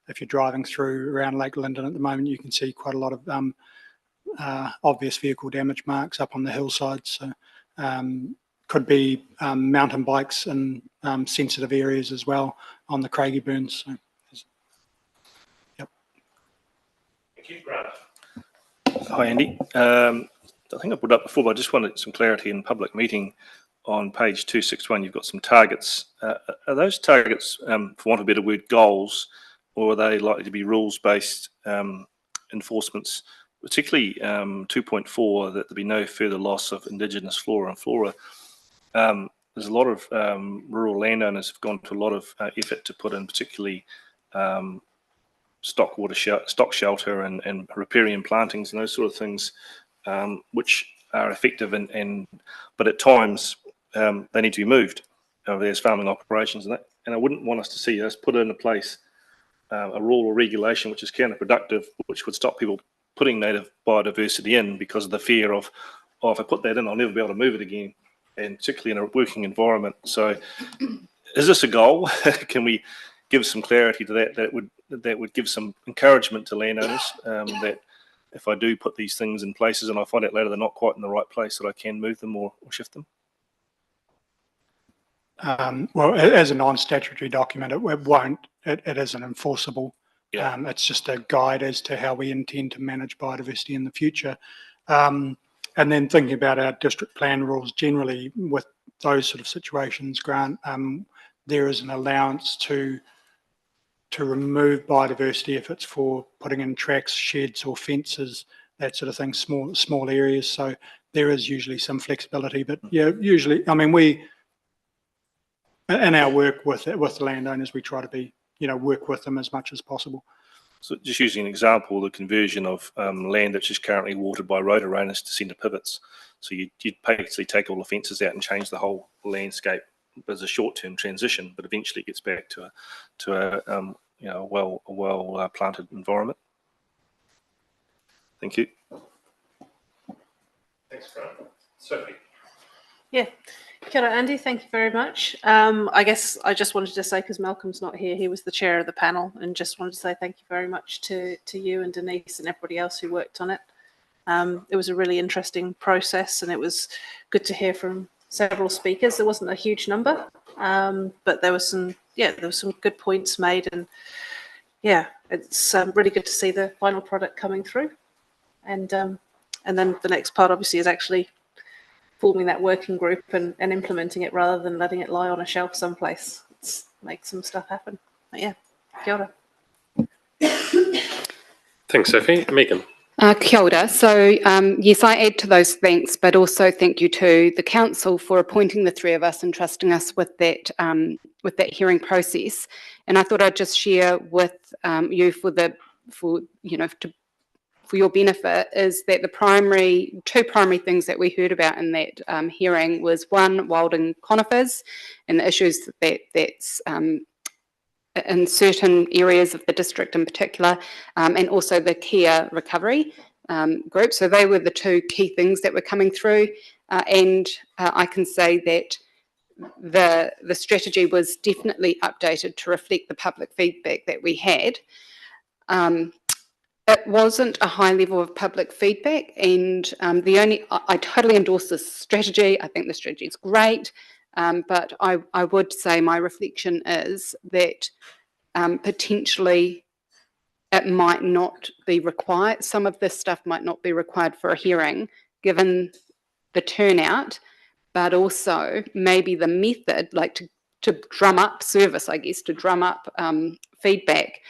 if you're driving through around Lake Linden at the moment, you can see quite a lot of obvious vehicle damage marks up on the hillside. So could be mountain bikes in sensitive areas as well on the Craigieburns. So, yep. Thank you, Grant. Hi, Andy. I think I put up before, but I just wanted some clarity in public meeting. On page 261, you've got some targets. Are those targets, for want of a better word, goals, or are they likely to be rules-based enforcements, particularly 2.4, that there be no further loss of indigenous flora and flora? There's a lot of rural landowners have gone to a lot of effort to put in particularly stock shelter and riparian plantings and those sort of things, which are effective but at times they need to be moved. There's farming operations and that, and I wouldn't want us to see us put into place a rule or regulation which is counterproductive, which would stop people putting native biodiversity in because of the fear of, if I put that in, I'll never be able to move it again, and particularly in a working environment. So is this a goal? Can we give some clarity to that? That would give some encouragement to landowners that if I do put these things in places and I find out later they're not quite in the right place, that I can move them or shift them? Well, as a non-statutory document, it isn't enforceable. Yeah. It's just a guide as to how we intend to manage biodiversity in the future. And then thinking about our district plan rules generally with those sort of situations, Grant, there is an allowance to remove biodiversity if it's for putting in tracks, sheds or fences, that sort of thing, small areas. So there is usually some flexibility, but yeah, usually, I mean, we, in our work with the landowners, we try to work with them as much as possible. So just using an example, the conversion of land that's just currently watered by rotor owners to centre pivots. So you'd basically take all the fences out and change the whole landscape as a short-term transition, but eventually it gets back to a well planted environment. Thank you. Thanks, Grant. Sophie. Yeah. Kia ora, Andy, thank you very much. I guess I just wanted to say, because Malcolm's not here, he was the chair of the panel, and just wanted to say thank you very much to you and Denise and everybody else who worked on it. It was a really interesting process, and it was good to hear from several speakers. There wasn't a huge number, but there was some good points made, and yeah, it's really good to see the final product coming through. And then the next part obviously is actually forming that working group and implementing it rather than letting it lie on a shelf someplace. Let's make some stuff happen. But yeah, kia ora. Thanks, Sophie. Megan. Kia ora. So yes, I add to those thanks, but also thank you to the council for appointing the three of us and trusting us with that hearing process. And I thought I'd just share with you for your benefit is that the two primary things that we heard about in that hearing was one, wilding conifers and the issues that's in certain areas of the district in particular, and also the Kia recovery group. So they were the two key things that were coming through, and I can say that the strategy was definitely updated to reflect the public feedback that we had. It wasn't a high level of public feedback, and I totally endorse this strategy. I think the strategy is great, but I would say my reflection is that potentially it might not be required. Some of this stuff might not be required for a hearing, given the turnout, but also maybe the method, like to drum up service, I guess, to drum up feedback.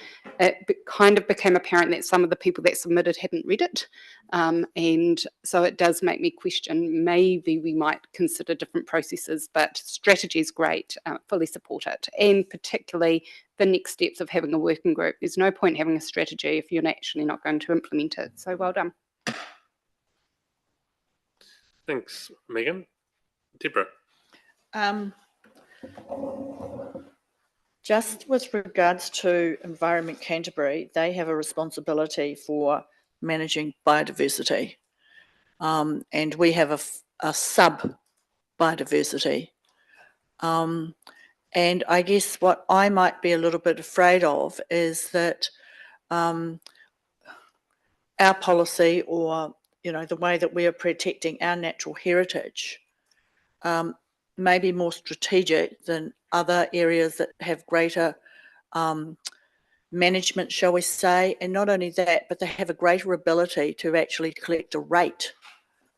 It kind of became apparent that some of the people that submitted hadn't read it. And so it does make me question, maybe we might consider different processes, but strategy is great, fully support it. And particularly the next steps of having a working group. There's no point having a strategy if you're actually not going to implement it. So well done. Thanks, Megan. Deborah. Just with regards to Environment Canterbury, they have a responsibility for managing biodiversity. And we have a sub-biodiversity. And I guess what I might be a little bit afraid of is that our policy, or the way that we are protecting our natural heritage, may be more strategic than other areas that have greater management, shall we say. And not only that, but they have a greater ability to actually collect a rate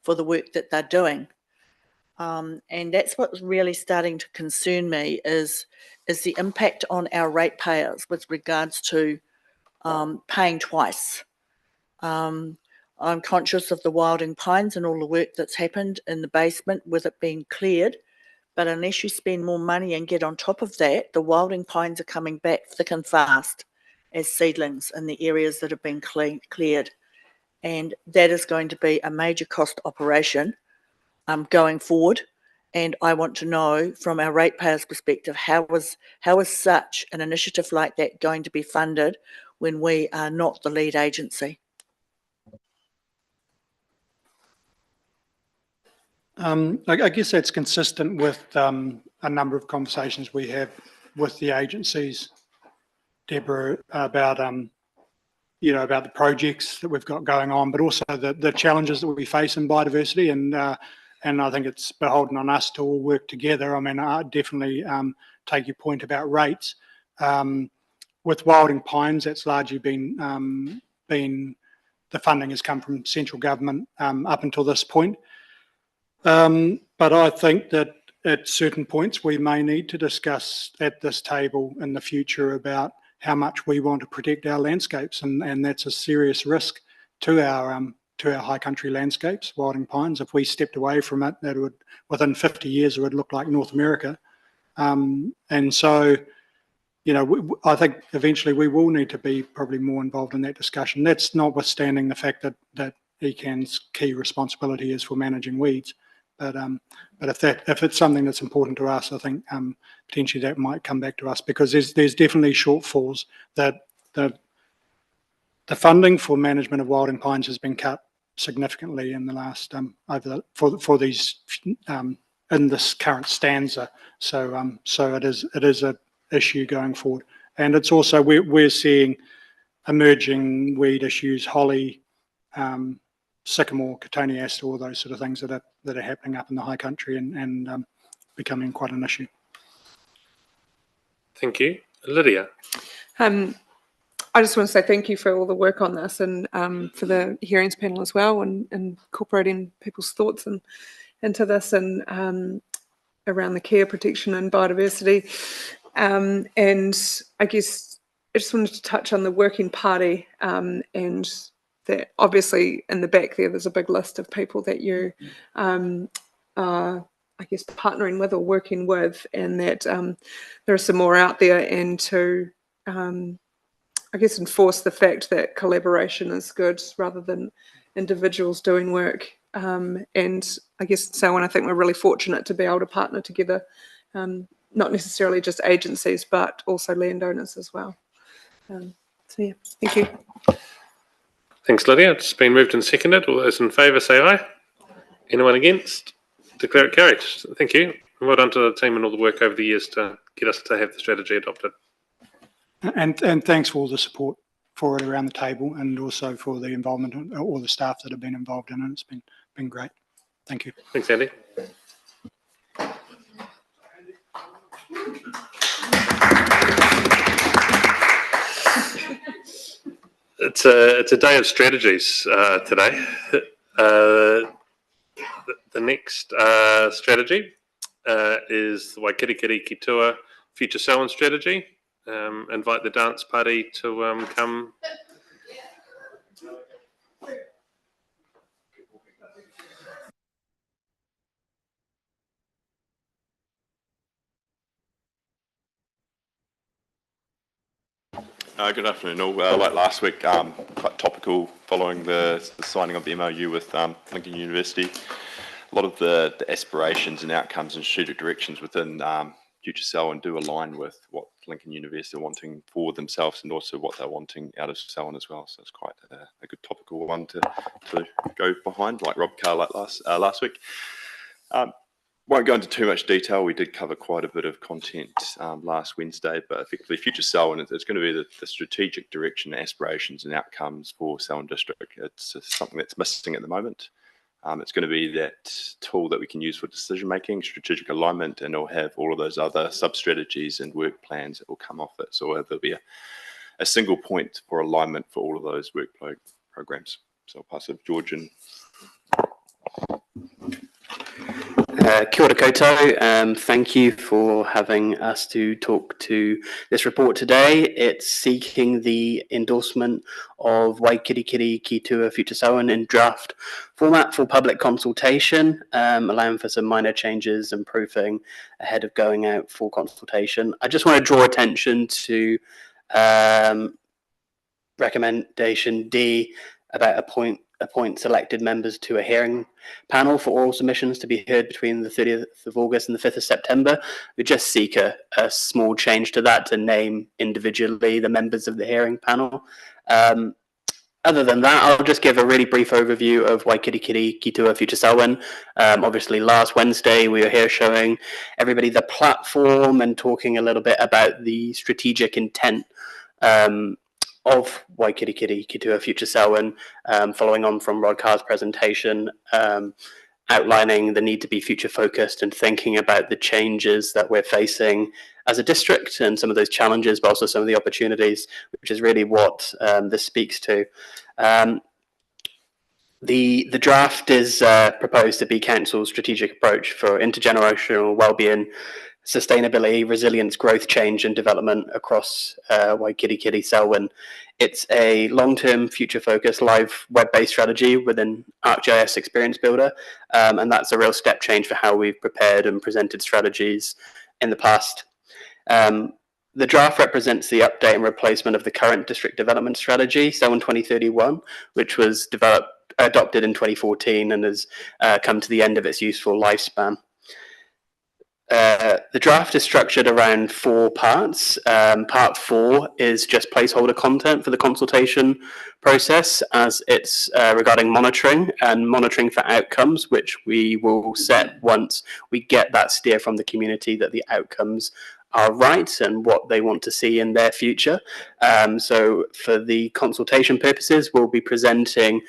for the work that they're doing. And that's what's really starting to concern me is the impact on our ratepayers with regards to paying twice. I'm conscious of the Wilding Pines and all the work that's happened in the basement with it being cleared, but unless you spend more money and get on top of that, the Wilding Pines are coming back thick and fast as seedlings in the areas that have been cleared. And that is going to be a major cost operation going forward. And I want to know from our ratepayers' perspective, how is such an initiative like that going to be funded when we are not the lead agency? I guess that's consistent with a number of conversations we have with the agencies, Deborah, about about the projects that we've got going on, but also the challenges that we face in biodiversity. And I think it's beholden on us to all work together. I mean, I definitely take your point about rates. With Wilding Pines, that's largely been the funding has come from central government up until this point. But I think that at certain points we may need to discuss at this table in the future about how much we want to protect our landscapes, and that's a serious risk to our high country landscapes, Wilding Pines. If we stepped away from it, that would, within 50 years, it would look like North America. And so, I think eventually we will need to be probably more involved in that discussion. That's notwithstanding the fact that ECAN's key responsibility is for managing weeds. But if it's something that's important to us, I think potentially that might come back to us, because there's definitely shortfalls. That the funding for management of Wilding Pines has been cut significantly in the last for these in this current stanza. So it is a issue going forward, and it's also we're seeing emerging weed issues, holly, sycamore, cotoneaster, all those sort of things that are happening up in the high country and becoming quite an issue. Thank you. Lydia. I just want to say thank you for all the work on this, and for the hearings panel as well, and incorporating people's thoughts into this, and around the care, protection and biodiversity. And I guess I just wanted to touch on the working party, and that obviously in the back there's a big list of people that you are, I guess, partnering with or working with, and that there are some more out there, and to I guess enforce the fact that collaboration is good rather than individuals doing work. And I guess so, and I think we're really fortunate to be able to partner together, not necessarily just agencies, but also landowners as well. So yeah, thank you. Thanks, Lydia. It's been moved and seconded. All those in favour say aye. Anyone against? Declare it carried. Thank you. And well done to the team and all the work over the years to get us to have the strategy adopted. And thanks for all the support for it around the table, and also for the involvement of all the staff that have been involved in it. It's been great. Thank you. Thanks, Andy. It's a day of strategies today. The next strategy is the Waikirikiri Kitua Future Selwyn strategy. Invite the dance party to come. Good afternoon all. Like last week, quite topical following the signing of the MOU with Lincoln University. a lot of the aspirations and outcomes and strategic directions within Future Selwyn do align with what Lincoln University are wanting for themselves and also what they're wanting out of Selwyn as well. So it's quite a good topical one to go behind, like Rob Carr like last week. Won't go into too much detail. We did cover quite a bit of content last Wednesday, but effectively Future Selwyn, it's going to be the strategic direction, aspirations and outcomes for Selwyn District. It's something that's missing at the moment. It's going to be that tool that we can use for decision making, strategic alignment, and it'll have all of those other sub-strategies and work plans that will come off it. So there'll be a single point for alignment for all of those work programs. So I'll pass it to George. And Kia ora koutou. Thank you for having us to talk to this report today. It's seeking the endorsement of Waikirikiri Ki Tua Future Selwyn in draft format for public consultation, allowing for some minor changes and proofing ahead of going out for consultation. I just want to draw attention to recommendation D about appoint selected members to a hearing panel for oral submissions to be heard between the 30th of August and the 5th of September. We just seek a small change to that to name individually the members of the hearing panel. Other than that, I'll just give a really brief overview of Waikirikiri Ki Tua Future Selwyn. Obviously, last Wednesday, we were here showing everybody the platform and talking a little bit about the strategic intent of Waikirikiri Ki Tua Future Selwyn, following on from Rod Carr's presentation, outlining the need to be future focused and thinking about the changes that we're facing as a district and some of those challenges, but also some of the opportunities, which is really what this speaks to. The draft is proposed to be Council's strategic approach for intergenerational wellbeing, sustainability, resilience, growth, change and development across Waikirikiri Selwyn. It's a long-term, future-focused, live web-based strategy within ArcGIS Experience Builder, and that's a real step change for how we've prepared and presented strategies in the past. The draft represents the update and replacement of the current district development strategy, Selwyn 2031, which was adopted in 2014 and has come to the end of its useful lifespan. The draft is structured around 4 parts. Part 4 is just placeholder content for the consultation process, as it's regarding monitoring and monitoring for outcomes, which we will set once we get that steer from the community that the outcomes are right and what they want to see in their future. So for the consultation purposes, we'll be presenting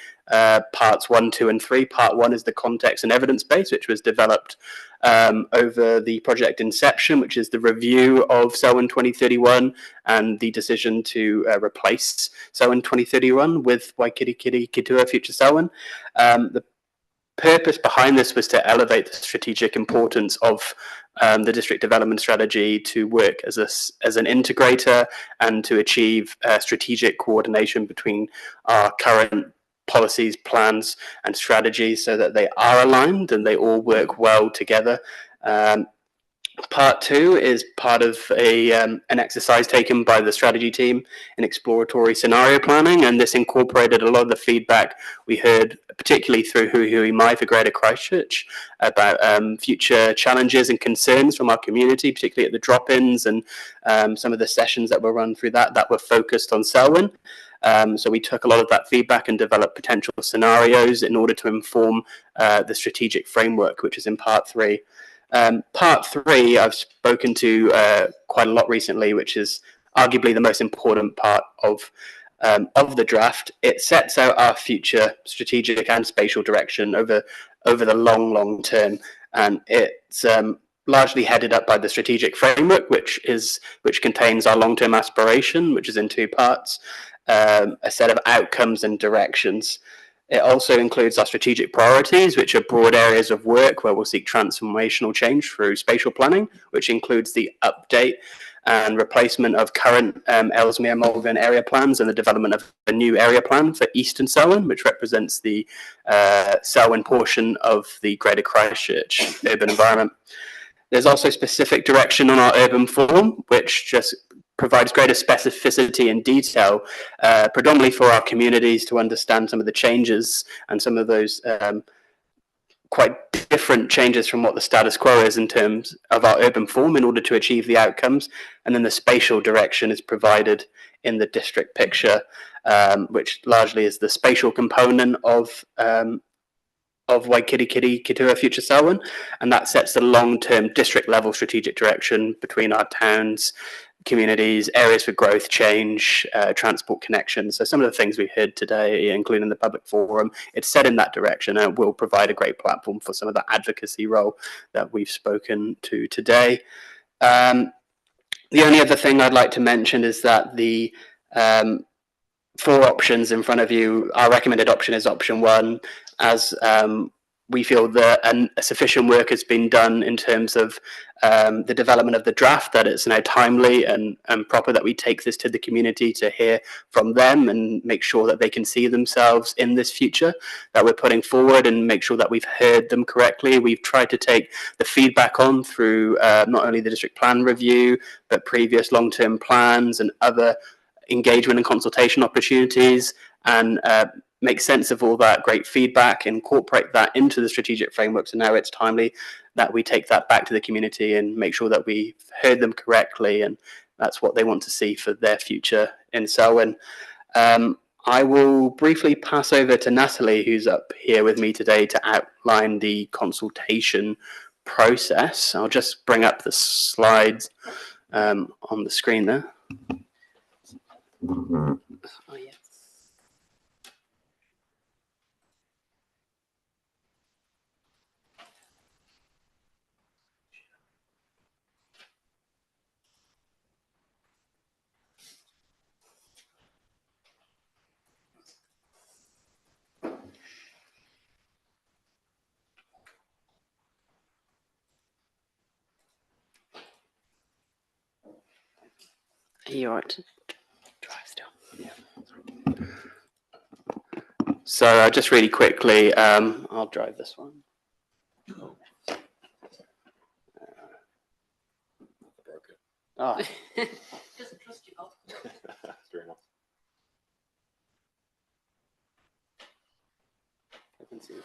parts 1, 2 and 3. Part 1 is the context and evidence base, which was developed over the project inception, which is the review of Selwyn 2031 and the decision to replace Selwyn 2031 with Waikirikiri Ki Tua Future Selwyn. The purpose behind this was to elevate the strategic importance of the district development strategy to work as an integrator and to achieve strategic coordination between our current policies, plans and strategies so that they are aligned and they all work well together. Part 2 is part of an exercise taken by the strategy team in exploratory scenario planning, and this incorporated a lot of the feedback we heard, particularly through Hui Mai for Greater Christchurch, about future challenges and concerns from our community, particularly at the drop-ins and some of the sessions that were run through that were focused on Selwyn. So we took a lot of that feedback and developed potential scenarios in order to inform the strategic framework, which is in part 3. Part 3 I've spoken to quite a lot recently, which is arguably the most important part of the draft. It sets out our future strategic and spatial direction over the long term, and it's largely headed up by the strategic framework, which contains our long-term aspiration, which is in 2 parts, a set of outcomes and directions. It also includes our strategic priorities, which are broad areas of work where we'll seek transformational change through spatial planning, which includes the update and replacement of current Ellesmere Malvern area plans and the development of a new area plan for Eastern Selwyn, which represents the Selwyn portion of the Greater Christchurch urban environment. There's also specific direction on our urban form, which just provides greater specificity and detail, predominantly for our communities to understand some of the changes and some of those quite different changes from what the status quo is in terms of our urban form in order to achieve the outcomes. And then the spatial direction is provided in the district picture, which largely is the spatial component of Waikirikiri Kitua Future Selwyn, and that sets the long-term district level strategic direction between our towns, communities, areas for growth, change, transport connections. So some of the things we heard today, including the public forum, it's set in that direction and it will provide a great platform for some of the advocacy role that we've spoken to today. The only other thing I'd like to mention is that the 4 options in front of you, our recommended option is option 1, as we feel that sufficient work has been done in terms of the development of the draft, that it's now timely and proper that we take this to the community to hear from them and make sure that they can see themselves in this future that we're putting forward and make sure that we've heard them correctly. We've tried to take the feedback on through not only the district plan review, but previous long-term plans and other engagement and consultation opportunities, and make sense of all that great feedback, incorporate that into the strategic framework. So now it's timely that we take that back to the community and make sure that we've heard them correctly, and that's what they want to see for their future in Selwyn. I will briefly pass over to Natalie, who's up here with me today, to outline the consultation process. I'll just bring up the slides on the screen there. Oh, yeah. Are you all right? So just really quickly, I'll drive this one. Oh. Doesn't trust you, Bob. Fair enough. I can see it.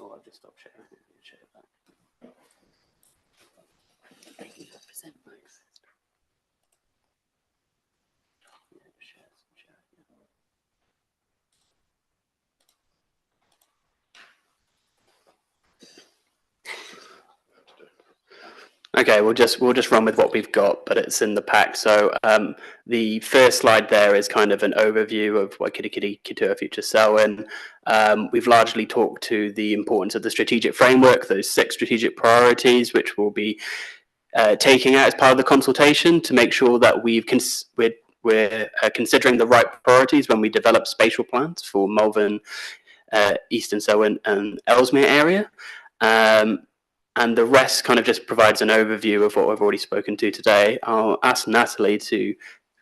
Oh, I've just stopped sharing. Share it back. Thanks. Yeah, share it, Okay, we'll just run with what we've got, but it's in the pack. So the first slide there is kind of an overview of Waikirikiri Kitua Future Selwyn. We've largely talked to the importance of the strategic framework, those 6 strategic priorities, which we'll be taking out as part of the consultation to make sure that we're considering the right priorities when we develop spatial plans for Malvern, Eastern Selwyn and Ellesmere area. And the rest kind of just provides an overview of what I've already spoken to today. I'll ask Natalie to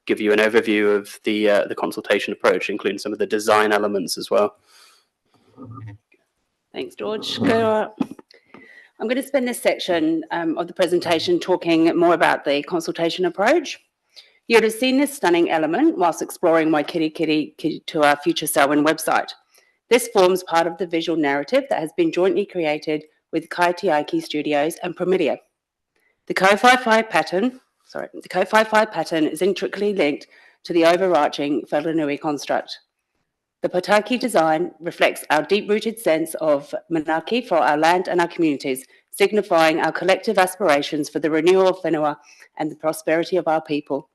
give you an overview of the consultation approach, including some of the design elements as well. Thanks, George. I'm going to spend this section of the presentation talking more about the consultation approach. You would have seen this stunning element whilst exploring Waikirikiri to our Future Selwyn website. This forms part of the visual narrative that has been jointly created with Kaitiaki Studios and Promedia. The Ko-Fi-Fi pattern is intricately linked to the overarching Whanganui construct. The Pataki design reflects our deep-rooted sense of manaaki for our land and our communities, signifying our collective aspirations for the renewal of whenua and the prosperity of our people.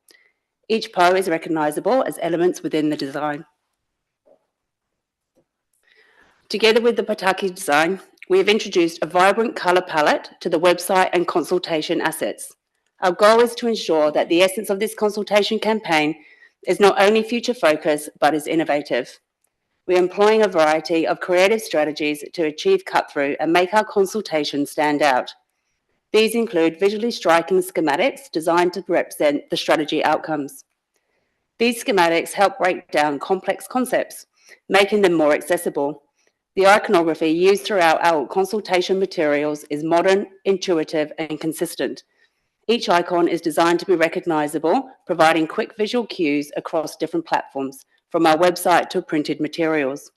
Each po is recognisable as elements within the design. Together with the Pataki design, we have introduced a vibrant colour palette to the website and consultation assets. Our goal is to ensure that the essence of this consultation campaign is not only future focused, but is innovative. We're employing a variety of creative strategies to achieve cut-through and make our consultation stand out. These include visually striking schematics designed to represent the strategy outcomes. These schematics help break down complex concepts, making them more accessible. The iconography used throughout our consultation materials is modern, intuitive, and consistent. Each icon is designed to be recognisable, providing quick visual cues across different platforms, from our website to printed materials.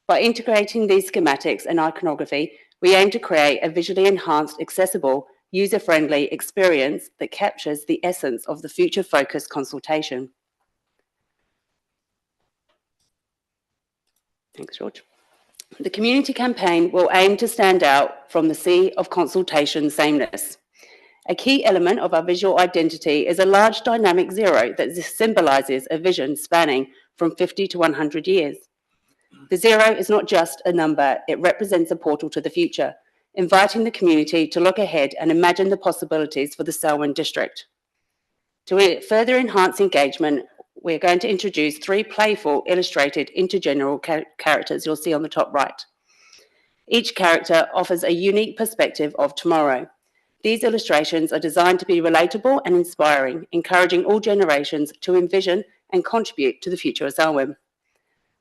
By integrating these schematics and iconography, we aim to create a visually enhanced, accessible, user-friendly experience that captures the essence of the future-focused consultation. Thanks, George. The community campaign will aim to stand out from the sea of consultation sameness. A key element of our visual identity is a large dynamic zero that symbolises a vision spanning from 50 to 100 years. The zero is not just a number, it represents a portal to the future, inviting the community to look ahead and imagine the possibilities for the Selwyn district. To further enhance engagement, we're going to introduce 3 playful, illustrated, intergeneral characters you'll see on the top right. Each character offers a unique perspective of tomorrow. These illustrations are designed to be relatable and inspiring, encouraging all generations to envision and contribute to the future of Selwyn.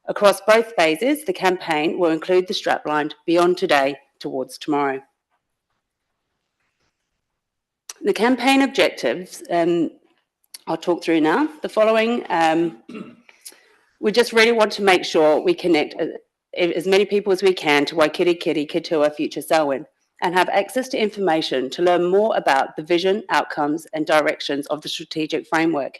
Across both phases, the campaign will include the strapline Beyond Today, Towards Tomorrow. The campaign objectives, I'll talk through now. The following, we just really want to make sure we connect as many people as we can to Waikiri Kiri Kitua Future Selwyn and have access to information to learn more about the vision, outcomes and directions of the strategic framework,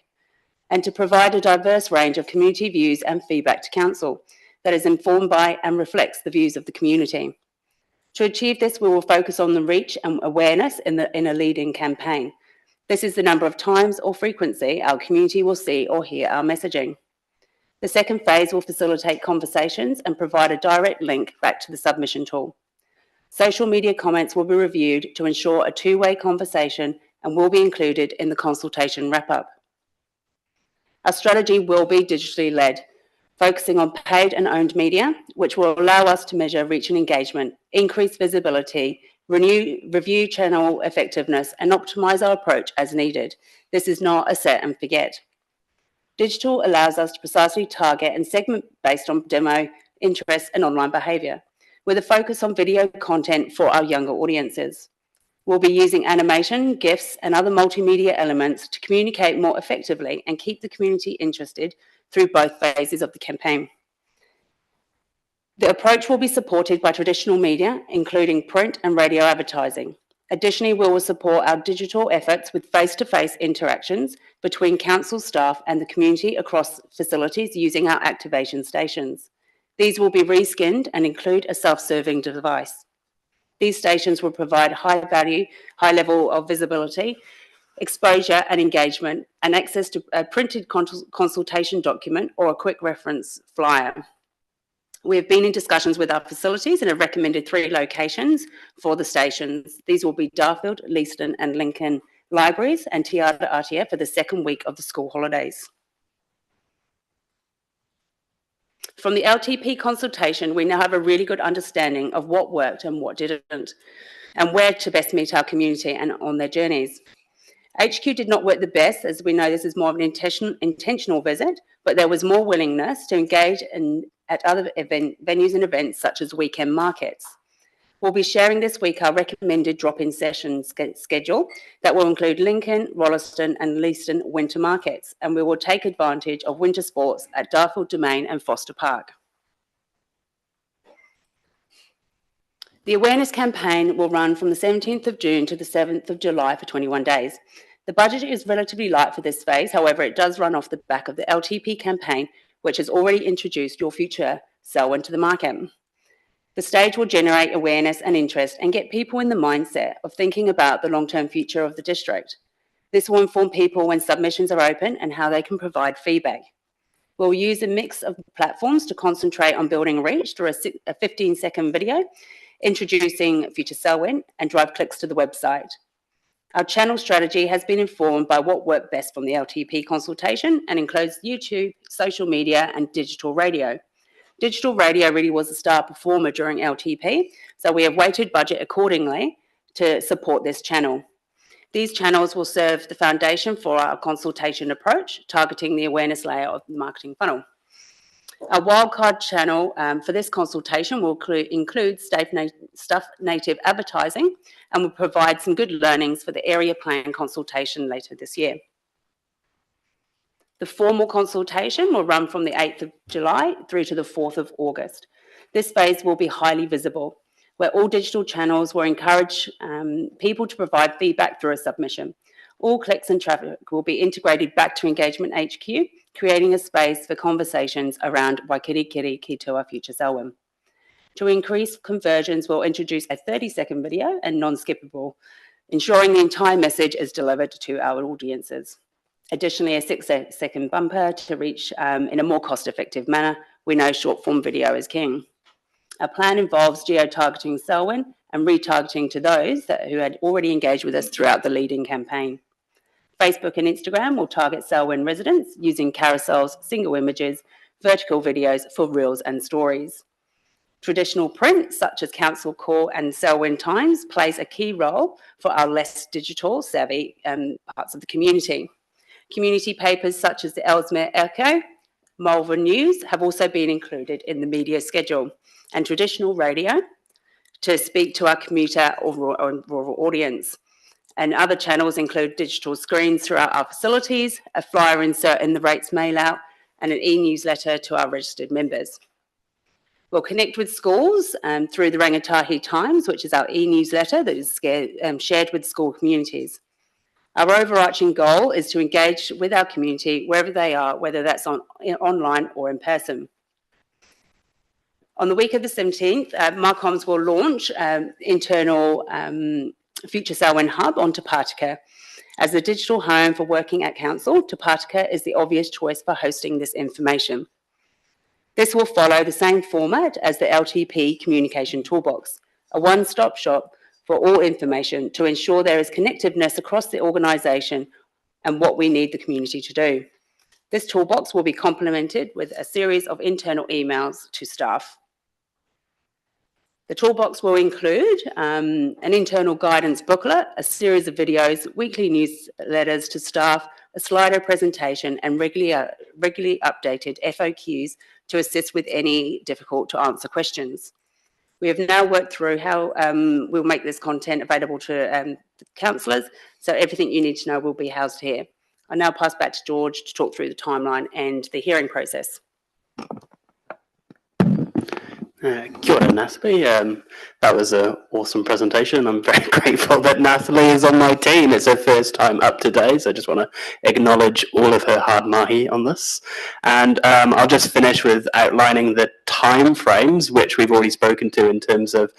and to provide a diverse range of community views and feedback to Council that is informed by and reflects the views of the community. To achieve this, we will focus on the reach and awareness in a lead-in campaign. This is the number of times or frequency our community will see or hear our messaging. The second phase will facilitate conversations and provide a direct link back to the submission tool. Social media comments will be reviewed to ensure a two-way conversation and will be included in the consultation wrap-up. Our strategy will be digitally led, focusing on paid and owned media, which will allow us to measure reach and engagement, increase visibility, review channel effectiveness, and optimize our approach as needed. This is not a set and forget. Digital allows us to precisely target and segment based on demo, interest, and online behavior, with a focus on video content for our younger audiences. We'll be using animation, GIFs, and other multimedia elements to communicate more effectively and keep the community interested through both phases of the campaign. The approach will be supported by traditional media, including print and radio advertising. Additionally, we will support our digital efforts with face-to-face interactions between council staff and the community across facilities using our activation stations. These will be reskinned and include a self-serving device. These stations will provide high value, high level of visibility, exposure and engagement, and access to a printed consultation document or a quick reference flyer. We have been in discussions with our facilities and have recommended 3 locations for the stations. These will be Darfield, Leeston and Lincoln libraries and Te Atia for the second week of the school holidays. From the LTP consultation, we now have a really good understanding of what worked and what didn't, and where to best meet our community and on their journeys. HQ did not work the best, as we know this is more of an intentional visit, but there was more willingness to engage at other venues and events such as weekend markets. We'll be sharing this week our recommended drop-in session schedule that will include Lincoln, Rolleston and Leeston winter markets, and we will take advantage of winter sports at Darfield Domain and Foster Park. The awareness campaign will run from the 17th of June to the 7th of July for 21 days. The budget is relatively light for this phase, however, it does run off the back of the LTP campaign, which has already introduced Your Future Selwyn to the market. The stage will generate awareness and interest and get people in the mindset of thinking about the long-term future of the district. This will inform people when submissions are open and how they can provide feedback. We'll use a mix of platforms to concentrate on building reach through a 15-second video, introducing Future Selwyn, and drive clicks to the website. Our channel strategy has been informed by what worked best from the LTP consultation and includes YouTube, social media, and digital radio. Digital radio really was a star performer during LTP, so we have weighted budget accordingly to support this channel. These channels will serve the foundation for our consultation approach, targeting the awareness layer of the marketing funnel. Our wildcard channel for this consultation will include Stuff Native advertising and will provide some good learnings for the area plan consultation later this year. The formal consultation will run from the 8th of July through to the 4th of August. This phase will be highly visible, where all digital channels will encourage people to provide feedback through a submission. All clicks and traffic will be integrated back to Engagement HQ, creating a space for conversations around Waikirikiri ki Tua Future Selwyn. To increase conversions, we'll introduce a 30-second video and non-skippable, ensuring the entire message is delivered to our audiences. Additionally, a 6-second bumper to reach in a more cost-effective manner. We know short-form video is king. Our plan involves geo-targeting Selwyn and retargeting to those who had already engaged with us throughout the lead-in campaign. Facebook and Instagram will target Selwyn residents using carousels, single images, vertical videos for reels and stories. Traditional print, such as Council Call and Selwyn Times, plays a key role for our less digital savvy parts of the community. Community papers such as the Ellesmere Echo, Malvern News have also been included in the media schedule, and traditional radio to speak to our commuter or rural audience. And other channels include digital screens throughout our facilities, a flyer insert in the rates mail out, and an e-newsletter to our registered members. We'll connect with schools through the Rangatahi Times, which is our e-newsletter that is shared with school communities. Our overarching goal is to engage with our community wherever they are, whether that's online or in person. On the week of the 17th, Marcoms will launch internal Future Selwyn Hub on Te Pātika. As the digital home for working at council, Te Pātika is the obvious choice for hosting this information. This will follow the same format as the LTP Communication Toolbox, a one-stop shop for all information to ensure there is connectiveness across the organisation and what we need the community to do. This toolbox will be complemented with a series of internal emails to staff. The toolbox will include an internal guidance booklet, a series of videos, weekly newsletters to staff, a Slido presentation and regularly updated FOQs to assist with any difficult to answer questions. We have now worked through how we'll make this content available to the councillors, so everything you need to know will be housed here. I now pass back to George to talk through the timeline and the hearing process. Kia ora, Natalie. That was an awesome presentation. I'm very grateful that Natalie is on my team. It's her first time up today, so I just want to acknowledge all of her hard mahi on this. And I'll just finish with outlining the time frames, which we've already spoken to in terms of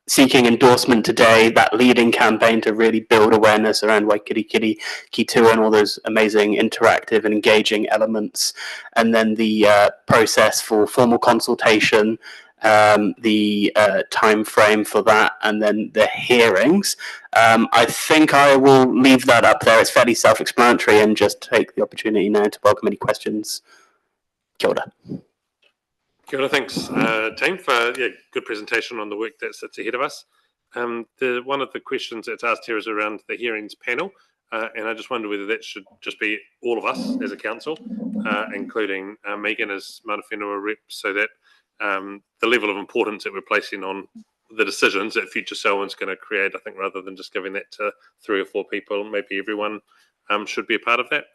seeking endorsement today, that leading campaign to really build awareness around Waikirikiri ki Tua and all those amazing interactive and engaging elements, and then the process for formal consultation, the time frame for that, and then the hearings. I think I will leave that up there. It's fairly self-explanatory, and just take the opportunity now to welcome any questions. Kia ora. Kia ora, thanks, team, for good presentation on the work that sits ahead of us. One of the questions that's asked here is around the hearings panel, and I just wonder whether that should just be all of us as a council, including Megan as Mana Whenua rep, so that the level of importance that we're placing on the decisions that Future Selwyn's going to create, I think rather than just giving that to 3 or 4 people, maybe everyone should be a part of that.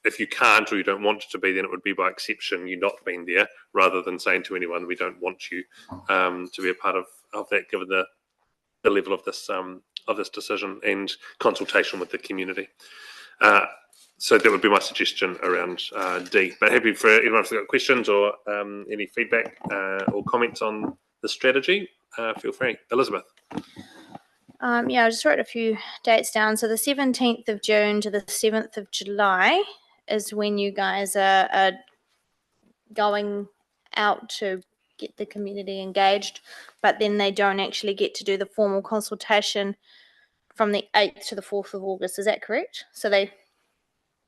If you can't or you don't want to be, then it would be by exception you not being there, rather than saying to anyone we don't want you to be a part of that, given the level of this decision and consultation with the community. So that would be my suggestion around D. But happy for anyone if they've got questions or any feedback or comments on the strategy. Feel free, Elizabeth. Yeah, I just wrote a few dates down. So the 17th of June to the 7th of July is when you guys are going out to get the community engaged, but then they don't actually get to do the formal consultation from the 8th to the 4th of August. Is that correct? So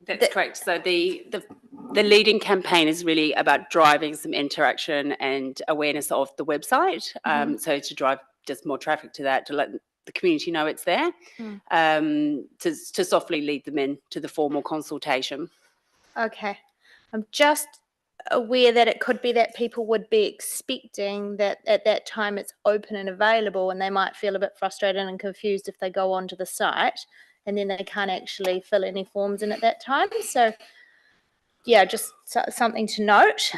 That's correct. So the leading campaign is really about driving some interaction and awareness of the website. So to drive just more traffic to that, to let the community know it's there, to softly lead them in to the formal consultation. Okay. I'm just aware that it could be that people would be expecting that at that time it's open and available, and they might feel a bit frustrated and confused if they go onto the site and then they can't actually fill any forms in at that time. So yeah, just something to note.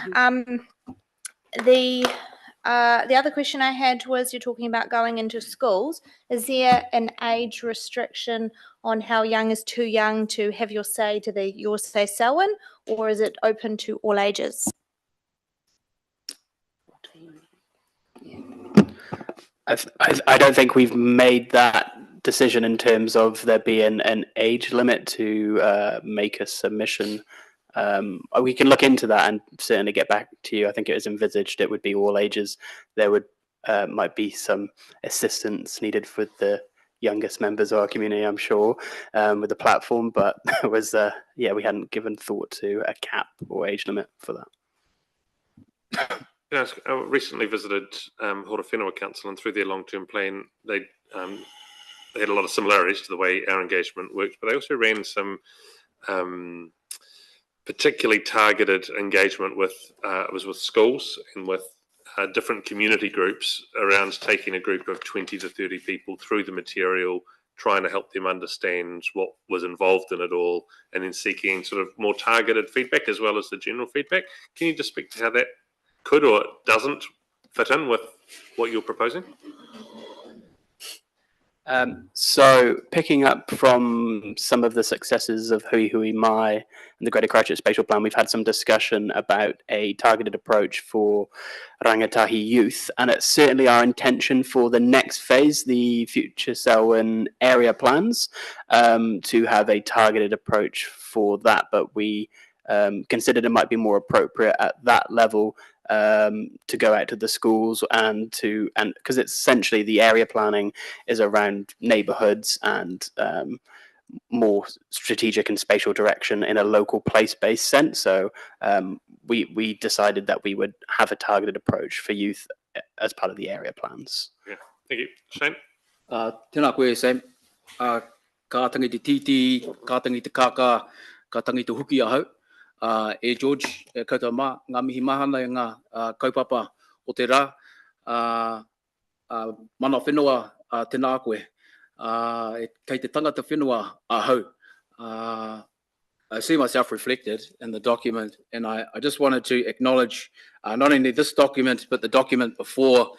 The other question I had was, you're talking about going into schools. Is there an age restriction on how young is too young to have your say to the Your Say Selwyn, or is it open to all ages? I don't think we've made that decision in terms of there being an age limit to make a submission. We can look into that and certainly get back to you. I think it was envisaged it would be all ages. There would might be some assistance needed for the youngest members of our community, I'm sure, with the platform, but it was we hadn't given thought to a cap or age limit for that. Yes, I recently visited Hora Whenua Council, and through their long-term plan, they had a lot of similarities to the way our engagement works, but they also ran some particularly targeted engagement with it was with schools and with different community groups around taking a group of 20 to 30 people through the material, trying to help them understand what was involved in it all, and then seeking sort of more targeted feedback as well as the general feedback. Can you just speak to how that could or doesn't fit in with what you're proposing? So picking up from some of the successes of Hui Hui Mai and the Greater Christchurch Spatial Plan, we've had some discussion about a targeted approach for rangatahi youth, and it's certainly our intention for the next phase, the Future Selwyn area plans, to have a targeted approach for that, but we considered it might be more appropriate at that level to go out to the schools and because it's essentially the area planning is around neighborhoods and more strategic and spatial direction in a local place-based sense. So we decided that we would have a targeted approach for youth as part of the area plans. Yeah, thank you. Shane? Tēnā koe, Sam. Ka tangi te titi, ka tangi te kaka, ka tangi te huki ahau. E George, e koutou mā, ngā mihi mahana i ngā kaupapa o te rā. Mana whenua tēnā koe. Kei te tangata whenua ahau. I see myself reflected in the document, and I just wanted to acknowledge not only this document, but the document before,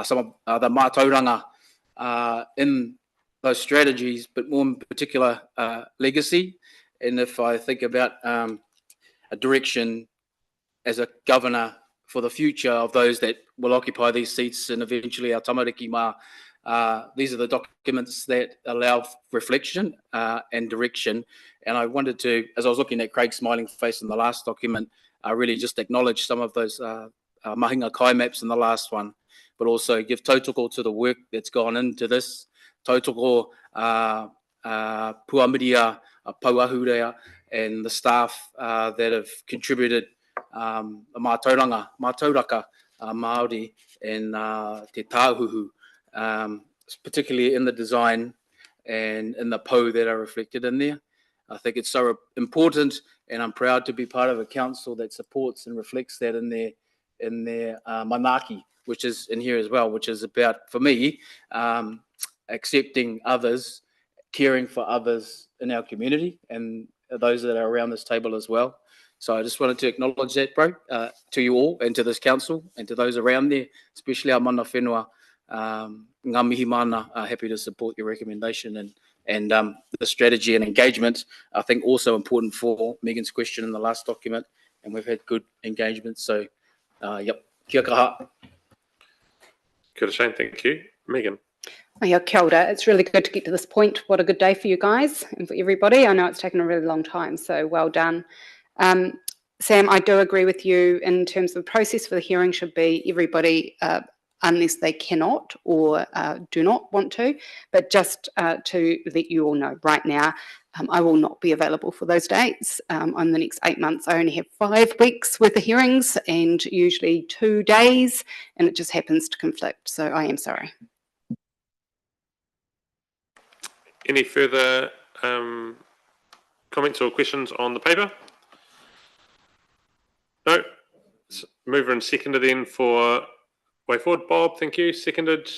some of the mātauranga in those strategies, but more in particular, legacy. And if I think about a direction as a governor for the future of those that will occupy these seats and eventually our tamariki mā. These are the documents that allow reflection and direction. And I wanted to, as I was looking at Craig's smiling face in the last document, really just acknowledge some of those mahinga kai maps in the last one, but also give tautoko to the work that's gone into this. Tautoko Puamiria, Pauahurea, and the staff that have contributed mātauraka Māori and te tāhuhu, particularly in the design and in the pou that are reflected in there. I think it's so important, and I'm proud to be part of a council that supports and reflects that in their manaki, which is in here as well, which is about, for me, accepting others, caring for others in our community and those that are around this table as well. So I just wanted to acknowledge that, bro, to you all and to this council and to those around there, especially our mana whenua. Ngā mihi mana, happy to support your recommendation and the strategy and engagement. I think also important for Megan's question in the last document, and we've had good engagement. So, yep, kia kaha. Kia ora, Shane, thank you. Megan. Kia ora. It's really good to get to this point. What a good day for you guys and for everybody. I know it's taken a really long time, so well done. Sam, I do agree with you in terms of the process for the hearing should be everybody, unless they cannot or do not want to. But just to let you all know right now, I will not be available for those dates. On the next 8 months, I only have 5 weeks worth of hearings and usually 2 days, and it just happens to conflict. So I am sorry. Any further comments or questions on the paper? No? Mover and seconder then for way forward. Bob, thank you. Seconded,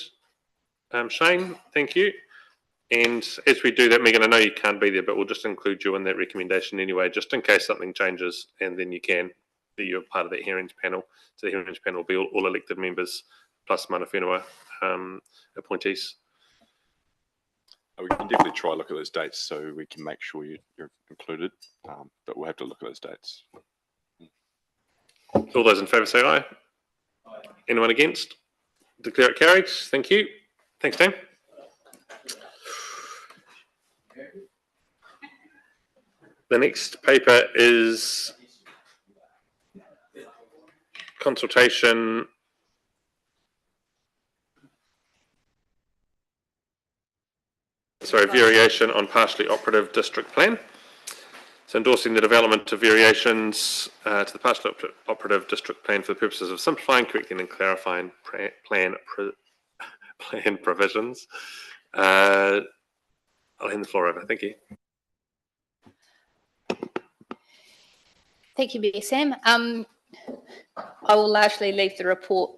Shane, thank you. And as we do that, Megan, I know you can't be there, but we'll just include you in that recommendation anyway, just in case something changes, and then you're part of that hearings panel. So the hearings panel will be all elected members plus mana whenua appointees. We can definitely try to look at those dates so we can make sure you're included, but we'll have to look at those dates. All those in favour say aye. Anyone against? Declare it carried. Thank you. Thanks, Dan. The next paper is consultation variation on partially operative district plan. So endorsing the development of variations to the partially operative district plan for the purposes of simplifying, correcting and clarifying plan provisions. I'll hand the floor over. Thank you. Thank you, Mayor Sam. I will largely leave the report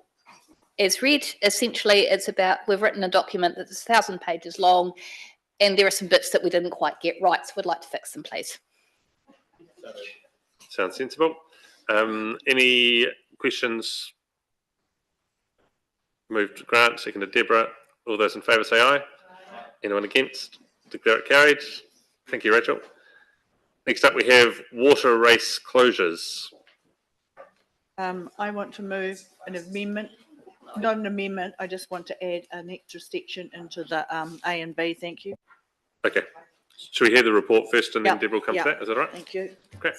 as read. Essentially, it's about, we've written a document that's 1,000 pages long, and there are some bits that we didn't quite get right, so we'd like to fix them, please. Sounds sensible. Any questions? Moved Grant, seconded Deborah. All those in favour say aye. Anyone against? Declare it carried. Thank you, Rachel. Next up, we have water race closures. I want to move an amendment, not an amendment, I just want to add an extra section into the A and B, thank you. Okay. Should we hear the report first and then Yep, Deborah will come yep. to that? Is that right? Thank you. Okay.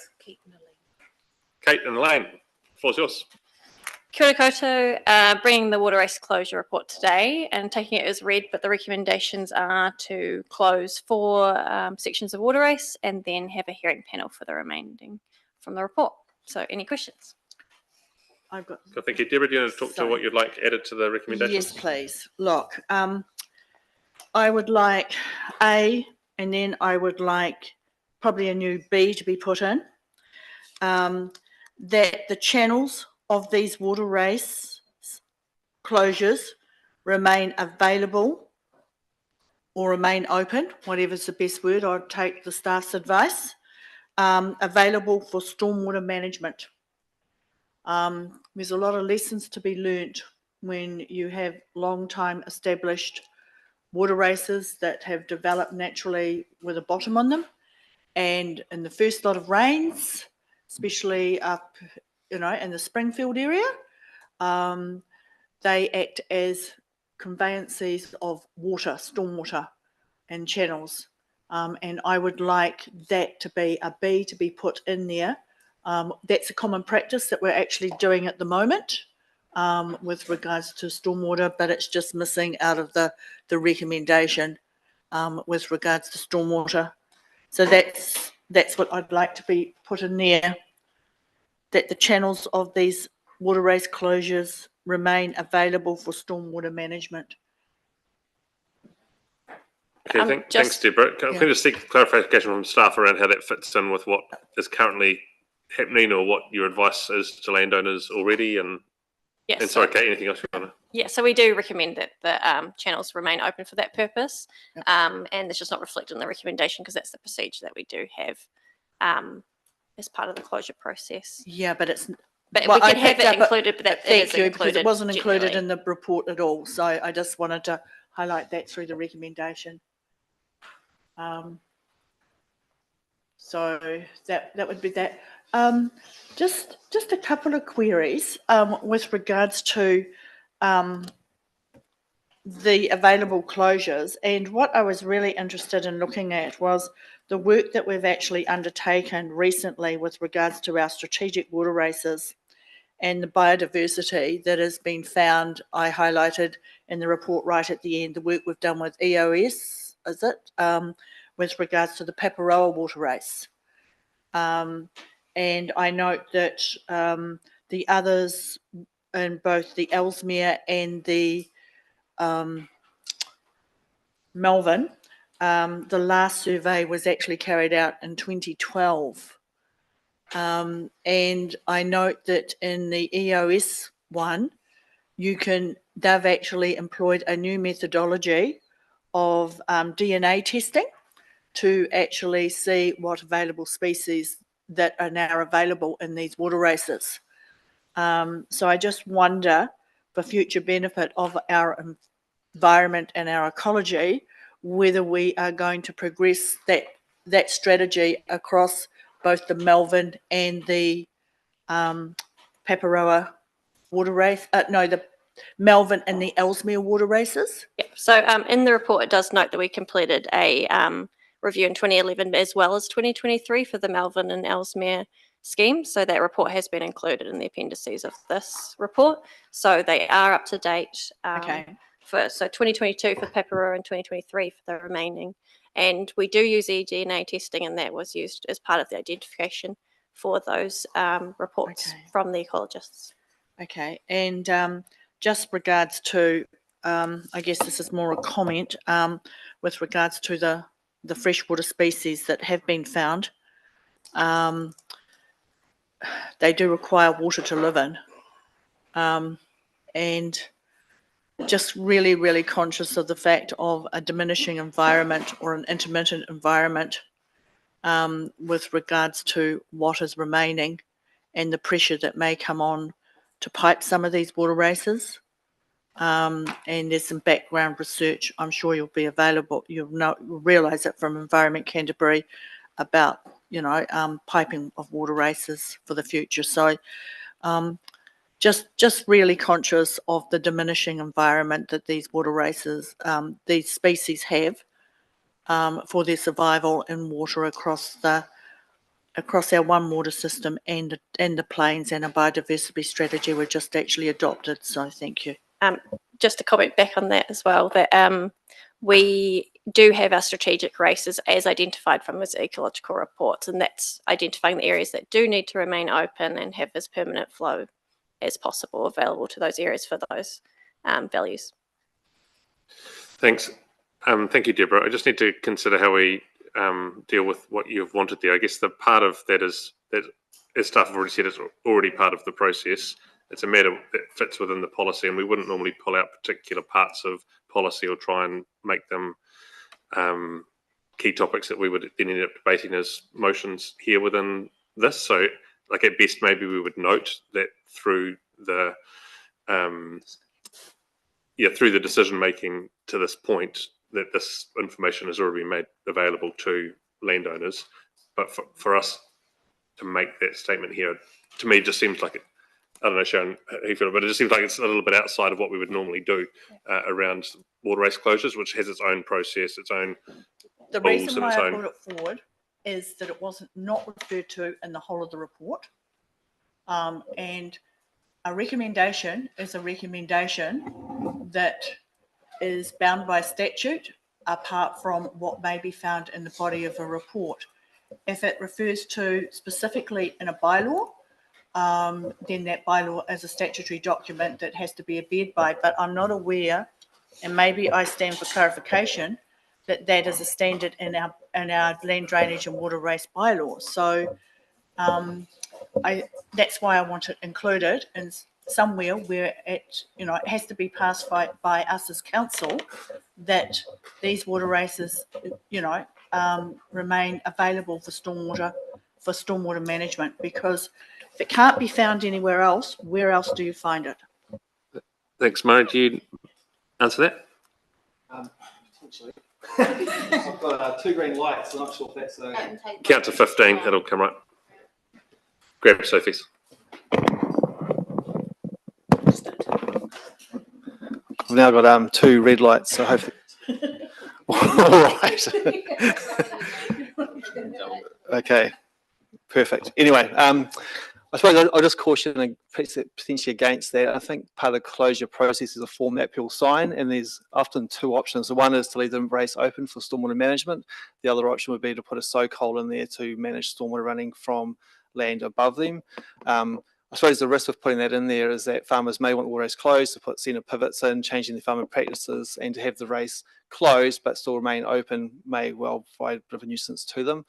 Kate and Elaine, floor's yours. Kia ora koutou, bringing the water race closure report today and taking it as read, but the recommendations are to close 4 sections of water race and then have a hearing panel for the remaining from the report. So any questions? I've got. So thank you. Deborah, do you want to talk to what you'd like added to the recommendations? Yes, please. Look, I would like A, and then I would like probably a new B to be put in. That the channels of these water race closures remain available or remain open, whatever's the best word, I'll take the staff's advice, available for stormwater management. There's a lot of lessons to be learnt when you have long time established water races that have developed naturally with a bottom on them. And in the first lot of rains, especially up, in the Springfield area, they act as conveyances of water, stormwater and channels. And I would like that to be a B to be put in there. That's a common practice that we're actually doing at the moment with regards to stormwater, but it's just missing out of the recommendation with regards to stormwater. So that's what I'd like to be put in there, that the channels of these water race closures remain available for stormwater management. Okay, thanks, Deborah. Can I just seek clarification from staff around how that fits in with what is currently happening or what your advice is to landowners already? And sorry, Kate, anything else you want to? Yeah, so we do recommend that the channels remain open for that purpose. And it's just not reflected in the recommendation because that's the procedure that we do have as part of the closure process. Yeah, but it's... But we can have it included, but that it is Thank you, included. because it wasn't included generally. in the report at all. So I just wanted to highlight that through the recommendation. So that would be that. Just a couple of queries with regards to the available closures, and what I was really interested in looking at was the work that we've actually undertaken recently with regards to our strategic water races and the biodiversity that has been found. I highlighted in the report right at the end the work we've done with EOS, is it, with regards to the Paparoa water race. And I note that the others in both the Ellesmere and the Melvin, the last survey was actually carried out in 2012. And I note that in the EOS one, they've actually employed a new methodology of DNA testing to actually see what available species that are now available in these water races. So I just wonder, for future benefit of our environment and our ecology, whether we are going to progress that strategy across both the Melvin and the Paparoa water race. The Melvin and the Ellesmere water races. Yep. So in the report, it does note that we completed a review in 2011 as well as 2023 for the Melvin and Ellesmere scheme. So that report has been included in the appendices of this report. So they are up to date. So 2022 for Paparoa and 2023 for the remaining. And we do use eDNA testing, and that was used as part of the identification for those reports from the ecologists. Okay, and just regards to, I guess this is more a comment, with regards to the freshwater species that have been found. They do require water to live in. And just really, really conscious of the fact of a diminishing environment or an intermittent environment with regards to what is remaining and the pressure that may come on to pipe some of these water races. And there's some background research I'm sure you'll realise it from Environment Canterbury about, piping of water races for the future. So just really conscious of the diminishing environment that these water races, these species have for their survival in water across our one water system and the plains, and a biodiversity strategy we've just actually adopted. So thank you. Just to comment back on that as well, that we do have our strategic races as identified from those ecological reports, and that's identifying the areas that do need to remain open and have as permanent flow as possible available to those areas for those values. Thanks. Thank you, Deborah. I just need to consider how we deal with what you've wanted there. I guess the part of that is that, as staff have already said, it's already part of the process. It's a matter that fits within the policy, and we wouldn't normally pull out particular parts of policy or try and make them key topics that we would then end up debating as motions here within this. So, like at best, maybe we would note that through the decision making to this point, that this information has already been made available to landowners. But for us to make that statement here, to me, just seems like I don't know, Sharon, how you feel, but it just seems like it's a little bit outside of what we would normally do around water race closures, which has its own process, its own The rules reason and why its I own. brought it forward is that it wasn't not referred to in the whole of the report. And a recommendation is a recommendation that is bound by statute apart from what may be found in the body of a report. If it refers to specifically in a bylaw, then that bylaw is a statutory document that has to be adhered by. But I'm not aware, and maybe I stand for clarification, that is a standard in our land drainage and water race bylaw. So that's why I want it included in somewhere where it has to be passed by us as council, that these water races remain available for stormwater management, because if it can't be found anywhere else, where else do you find it? Thanks, Murray. Do you answer that? Potentially. I've got 2 green lights. I'm not sure if that's Count to 15. It'll come right. Grab Sophie's. I've now got 2 red lights, so hopefully. All right. Okay. Perfect. Anyway, I suppose I'll just caution potentially against that. I think part of the closure process is a form that people sign, and there's often 2 options. The one is to leave the race open for stormwater management. The other option would be to put a soak hole in there to manage stormwater running from land above them. I suppose the risk of putting that in there is that farmers may want the water race closed to put centre pivots in, changing their farming practices, and to have the race closed but still remain open may well provide a bit of a nuisance to them.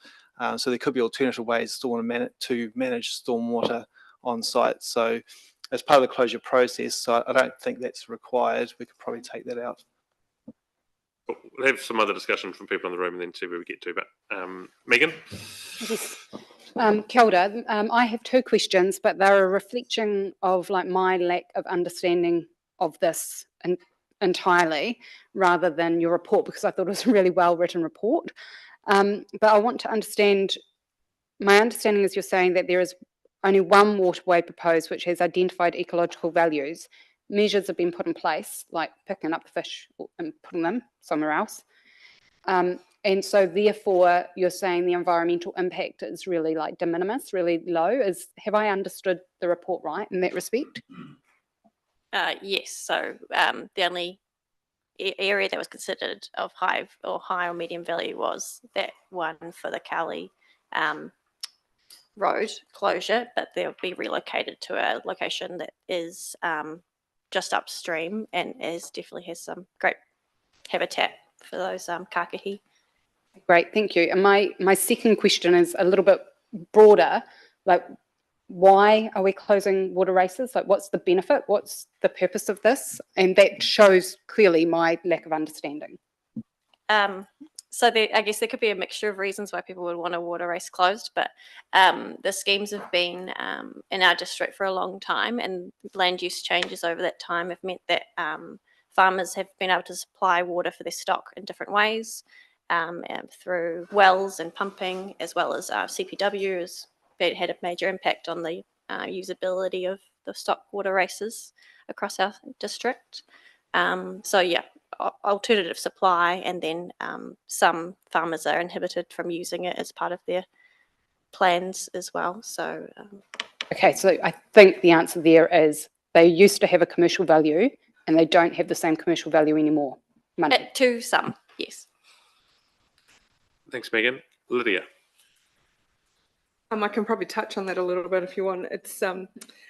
So there could be alternative ways still to manage stormwater on site. So as part of the closure process, so I don't think that's required. We could probably take that out. We'll have some other discussion from people in the room and then see where we get to. But Megan? Yes. Kia ora. I have two questions, but they're a reflection of like my lack of understanding of this entirely, rather than your report, because I thought it was a really well written report. But I want to understand. My understanding is you're saying that there is only one waterway proposed which has identified ecological values. Measures have been put in place, like picking up the fish and putting them somewhere else. And so therefore, you're saying the environmental impact is really like de minimis, really low. Have I understood the report right in that respect? Yes. So the only area that was considered of high or medium value was that one for the Cowley road closure, but they'll be relocated to a location that is just upstream and definitely has some great habitat for those kakahi. Great, thank you. And my second question is a little bit broader. Like, why are we closing water races? Like, what's the benefit? What's the purpose of this? And that shows clearly my lack of understanding. So I guess there could be a mixture of reasons why people would want a water race closed, but the schemes have been in our district for a long time, and land use changes over that time have meant that farmers have been able to supply water for their stock in different ways, and through wells and pumping, as well as CPW has had a major impact on the usability of the stock water races across our district. So yeah, alternative supply, and then some farmers are inhibited from using it as part of their plans as well. So okay, so I think the answer there is they used to have a commercial value and they don't have the same commercial value anymore. to some, yes. Thanks, Megan. Lydia? I can probably touch on that a little bit if you want. It's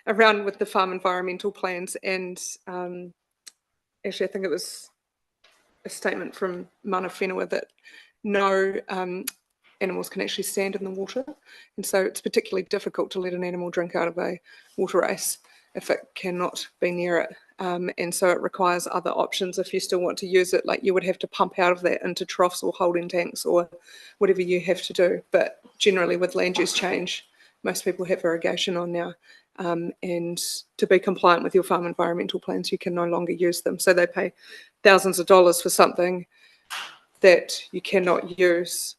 around with the farm environmental plans, and actually I think it was a statement from Mana Whenua that no animals can actually stand in the water, and so it's particularly difficult to let an animal drink out of a water race if it cannot be near it, and so it requires other options if you still want to use it. Like, you would have to pump out of that into troughs or holding tanks or whatever you have to do, but generally with land use change most people have irrigation on now, and to be compliant with your farm environmental plans you can no longer use them, so they pay thousands of dollars for something that you cannot use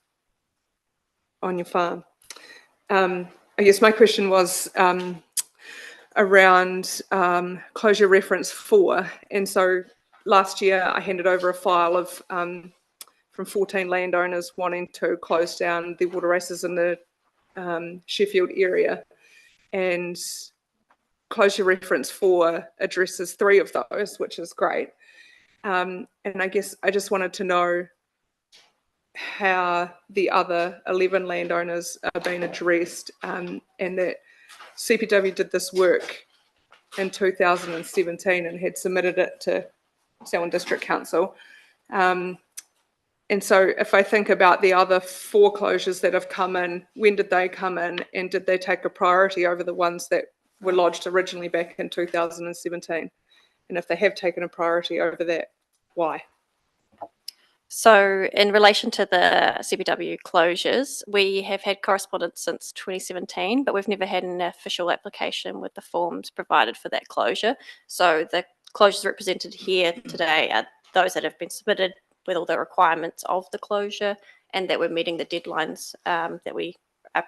on your farm. I guess my question was around closure reference 4, and so last year I handed over a file of from 14 landowners wanting to close down the water races in the Sheffield area, and closure reference 4 addresses 3 of those, which is great. And I guess I just wanted to know how the other 11 landowners are being addressed, and that CPW did this work in 2017 and had submitted it to Selwyn District Council. And so if I think about the other 4 closures that have come in, when did they come in, and did they take a priority over the ones that were lodged originally back in 2017? And if they have taken a priority over that, why? So in relation to the CPW closures, we have had correspondence since 2017, but we've never had an official application with the forms provided for that closure. So the closures represented here today are those that have been submitted with all the requirements of the closure, and that we're meeting the deadlines that we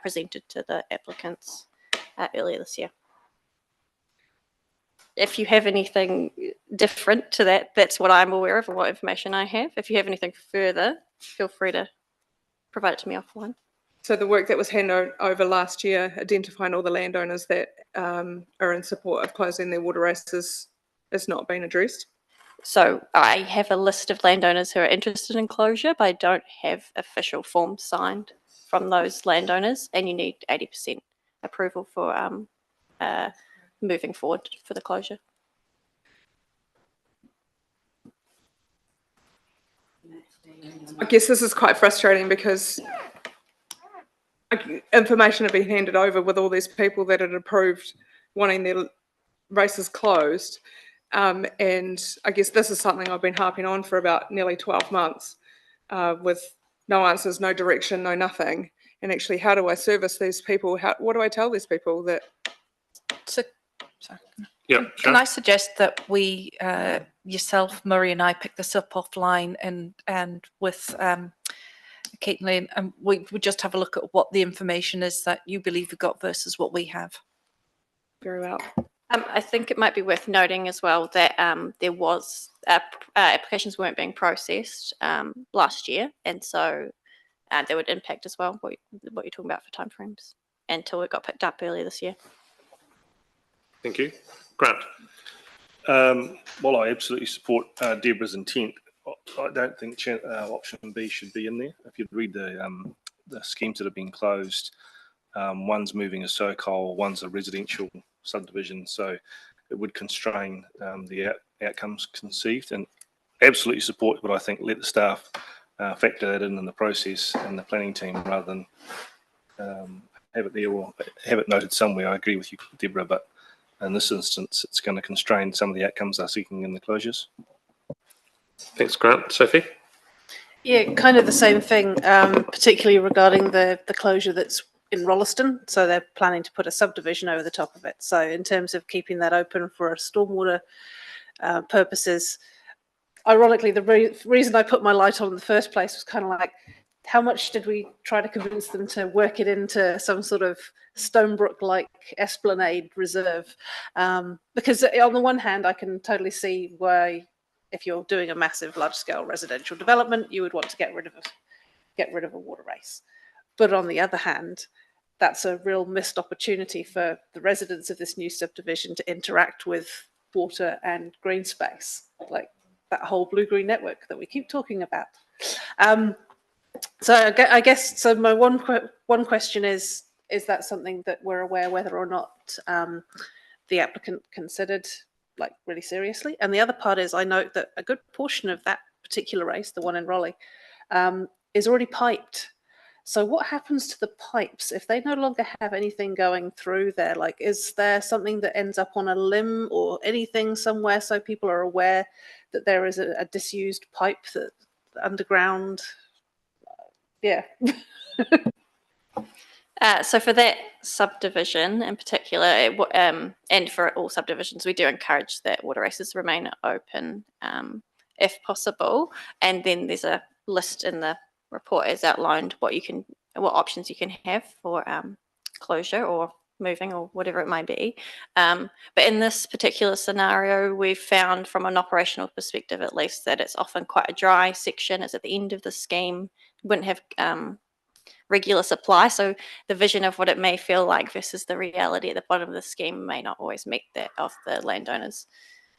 presented to the applicants earlier this year. If you have anything different to that, that's what I'm aware of and what information I have. If you have anything further, feel free to provide it to me offline. So the work that was handed over last year, identifying all the landowners that are in support of closing their water races, is not being addressed? So I have a list of landowners who are interested in closure, but I don't have official forms signed from those landowners, and you need 80% approval for moving forward for the closure. I guess this is quite frustrating because information had been handed over with all these people that had approved wanting their races closed. And I guess this is something I've been harping on for about nearly 12 months with no answers, no direction, no nothing. And actually, how do I service these people? What do I tell these people that? So, Yeah, can I suggest that we, yourself, Murray, and I pick this up offline and with Caitlin, and we just have a look at what the information is that you believe we got versus what we have. Very well. I think it might be worth noting as well that there was applications weren't being processed last year, and so that would impact as well what you're talking about for timeframes until it got picked up earlier this year. Thank you. Grant. Well, I absolutely support Deborah's intent. I don't think option B should be in there. If you read the schemes that have been closed, one's moving a SoCal, one's a residential subdivision, so it would constrain the outcomes conceived. And absolutely support, but I think let the staff factor that in the process and the planning team rather than have it there or have it noted somewhere. I agree with you, Deborah, but in this instance, it's going to constrain some of the outcomes they're seeking in the closures. Thanks, Grant. Sophie? Yeah, kind of the same thing, particularly regarding the closure that's in Rolleston. So they're planning to put a subdivision over the top of it. So in terms of keeping that open for stormwater purposes, ironically, the reason I put my light on in the first place was kind of like, how much did we try to convince them to work it into some sort of Stonebrook-like Esplanade reserve? Because on the one hand, I can totally see why, if you're doing a massive, large-scale residential development, you would want to get rid of a water race. But on the other hand, that's a real missed opportunity for the residents of this new subdivision to interact with water and green space, like that whole blue-green network that we keep talking about. So I guess, so my one question is that something that we're aware whether or not the applicant considered like really seriously? And the other part is I note that a good portion of that particular race, the one in Raleigh, is already piped. So what happens to the pipes if they no longer have anything going through there? Like, is there something that ends up on a limb or anything somewhere so people are aware that there is a disused pipe that underground? Yeah. So for that subdivision in particular, and for all subdivisions, we do encourage that water races remain open if possible. And then there's a list in the report as outlined what options you can have for closure or moving or whatever it might be. But in this particular scenario, we've found from an operational perspective at least that it's often quite a dry section. It's at the end of the scheme. Wouldn't have regular supply, so the vision of what it may feel like versus the reality at the bottom of the scheme may not always meet that of the landowners.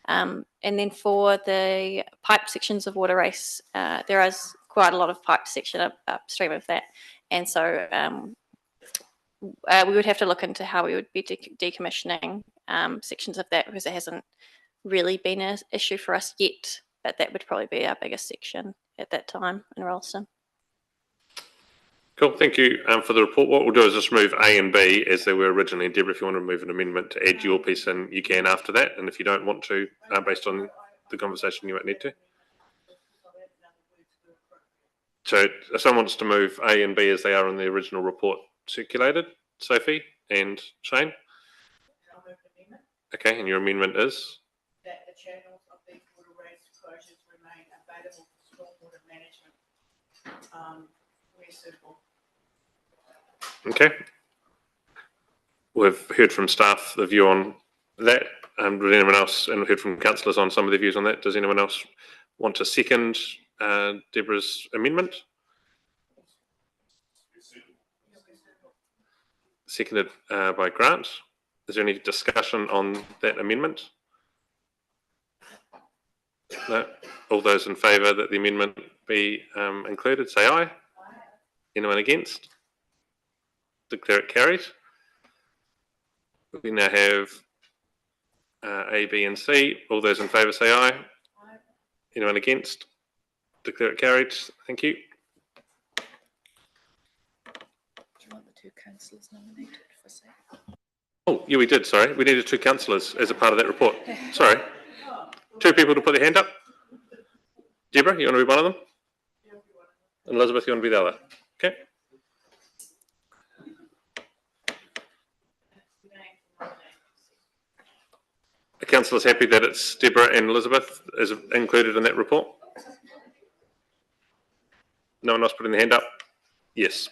And then for the pipe sections of water race, there is quite a lot of pipe section upstream of that, and so we would have to look into how we would be decommissioning sections of that, because it hasn't really been an issue for us yet, but that would probably be our biggest section at that time in Rolleston. Cool, thank you for the report. What we'll do is just move A and B as they were originally. Deborah, if you want to move an amendment to add your piece in, you can after that. And if you don't want to, based on the conversation, you won't need to. So if someone wants to move A and B as they are in the original report circulated, Sophie and Shane? Okay, and your amendment is? That the channels of these water race closures remain available for stormwater management where suitable. Okay. We've heard from staff the view on that. Would anyone else, and we've heard from councillors on some of the views on that. Does anyone else want to second Deborah's amendment? Seconded by Grant. Is there any discussion on that amendment? No. All those in favour that the amendment be included, say aye. Anyone against? Declare it carried. We now have A, B and C. All those in favour say aye. Anyone against? Declare it carried. Thank you. 2 councillors nominated for say. Oh, yeah, we did, sorry. We needed 2 councillors as a part of that report. Sorry. 2 people to put their hand up. Deborah, you want to be one of them? And Elizabeth, you want to be the other? Okay. The councillor's happy that it's Deborah and Elizabeth is included in that report? No one else putting their hand up? Yes.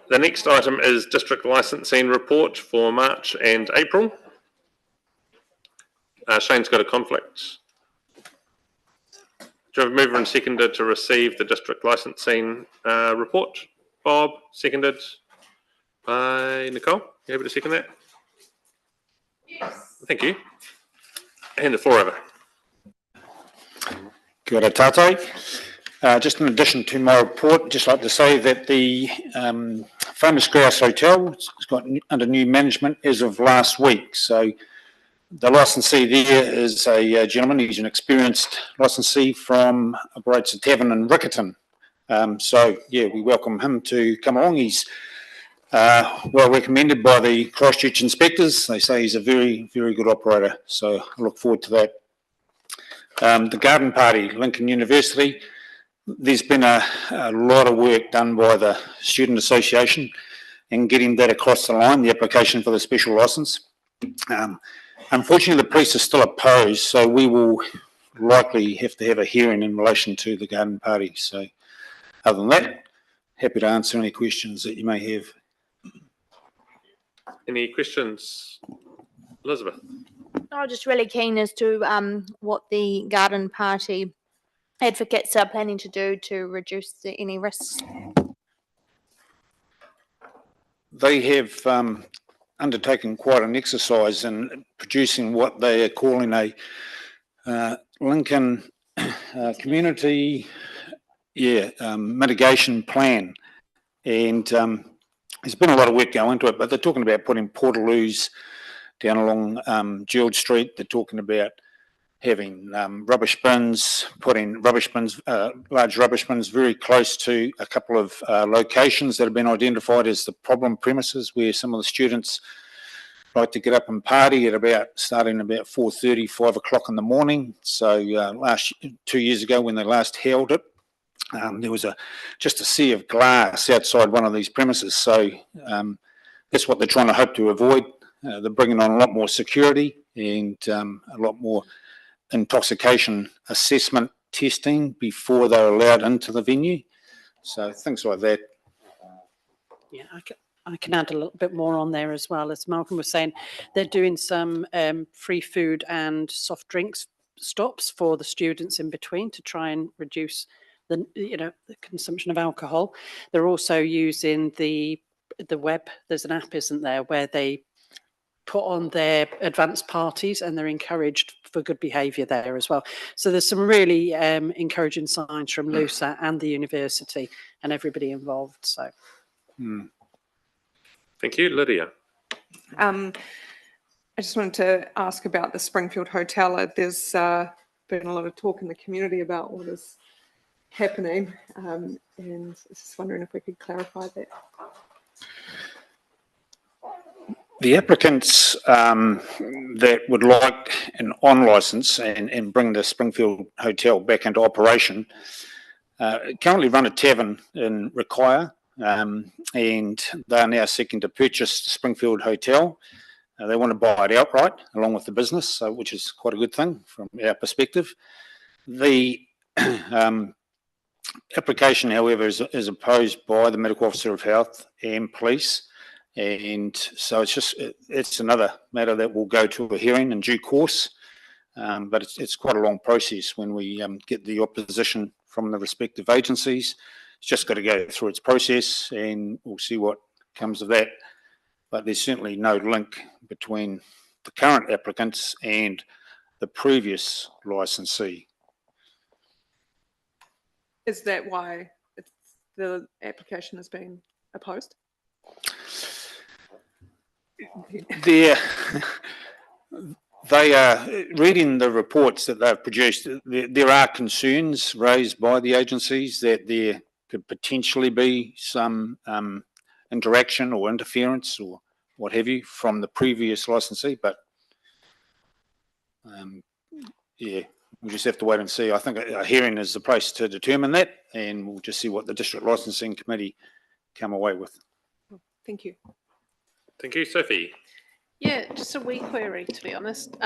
The next item is district licensing report for March and April. Shane's got a conflict. Do you have a mover and seconder to receive the district licensing report? Bob, seconded by Nicole. You happy to second that? Yes. Thank you. Hand the floor over. Kia ora tātou. Just in addition to my report, just like to say that the Famous Grouse Hotel has got under new management as of last week. So the licensee there is a gentleman. He's an experienced licensee from operates a tavern in Riccarton. So yeah, we welcome him to come along. He's well recommended by the Christchurch inspectors. They say he's a very, very good operator. So I look forward to that. The garden party, Lincoln University. There's been a lot of work done by the Student Association in getting that across the line, the application for the special licence. Unfortunately, the police are still opposed, so we will likely have to have a hearing in relation to the garden party. So other than that, happy to answer any questions that you may have. Any questions? Elizabeth? I'm just really keen as to what the garden party advocates are planning to do to reduce any risks. They have undertaken quite an exercise in producing what they are calling a Lincoln community mitigation plan. And there's been a lot of work going into it, but they're talking about putting portaloos down along George Street. They're talking about having rubbish bins, putting rubbish bins, large rubbish bins very close to a couple of locations that have been identified as the problem premises where some of the students like to get up and party at starting about 4:30, 5 o'clock in the morning. So 2 years ago when they last held it, there was just a sea of glass outside one of these premises. So that's what they're trying to hope to avoid. They're bringing on a lot more security and a lot more intoxication assessment testing before they're allowed into the venue. So things like that. Yeah, I can add a little bit more on there as well. As Malcolm was saying, they're doing some free food and soft drinks stops for the students in between to try and reduce the consumption of alcohol. They're also using the web. There's an app, isn't there, where they put on their advanced parties and they're encouraged for good behaviour there as well. So there's some really encouraging signs from LUSA and the university and everybody involved. So. Thank you. Lydia. I just wanted to ask about the Springfield Hotel. There's been a lot of talk in the community about what is happening, and I was just wondering if we could clarify that. The applicants that would like an on licence and bring the Springfield Hotel back into operation currently run a tavern in Rakaia, and they are now seeking to purchase the Springfield Hotel. They want to buy it outright along with the business, which is quite a good thing from our perspective. The application, however, is opposed by the Medical Officer of Health and Police. And so it's another matter that will go to a hearing in due course, but it's quite a long process when we get the opposition from the respective agencies. It's just got to go through its process and we'll see what comes of that. But there's certainly no link between the current applicants and the previous licensee. Is that why the application has been opposed? They are, reading the reports that they've produced, there are concerns raised by the agencies that there could potentially be some interaction or interference or what have you from the previous licensee, but yeah, we'll just have to wait and see. I think a hearing is the place to determine that, and we'll just see what the District Licensing Committee come away with. Thank you. Thank you, Sophie. Yeah, just a wee query, to be honest.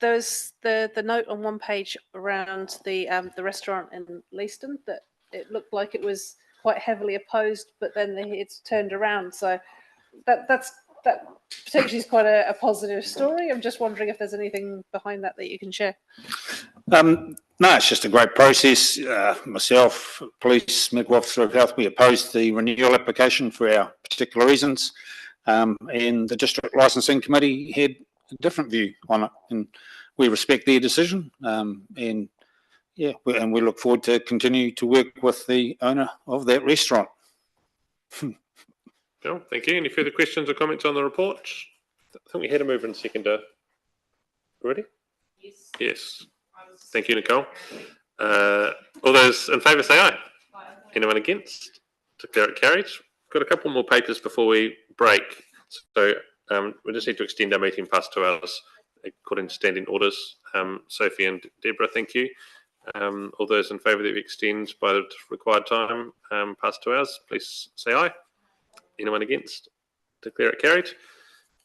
There's the note on one page around the restaurant in Leaston that it looked like it was quite heavily opposed, but then it's turned around. So that potentially is quite a positive story. I'm just wondering if there's anything behind that you can share. No, it's just a great process. Myself, police, medical officer of health, we opposed the renewal application for our particular reasons. And the District Licensing Committee had a different view on it, and we respect their decision. And yeah, we look forward to continue to work with the owner of that restaurant. Cool, thank you. Any further questions or comments on the report? I think we had a mover and seconder already. Yes. Yes. Thank you, Nicole. All those in favour say aye. Anyone against? Declare it carried. Got a couple more papers before we break. So we just need to extend our meeting past 2 hours according to standing orders. Sophie and Deborah, thank you. All those in favour that we extend by the required time past 2 hours, please say aye. Anyone against? Declare it carried.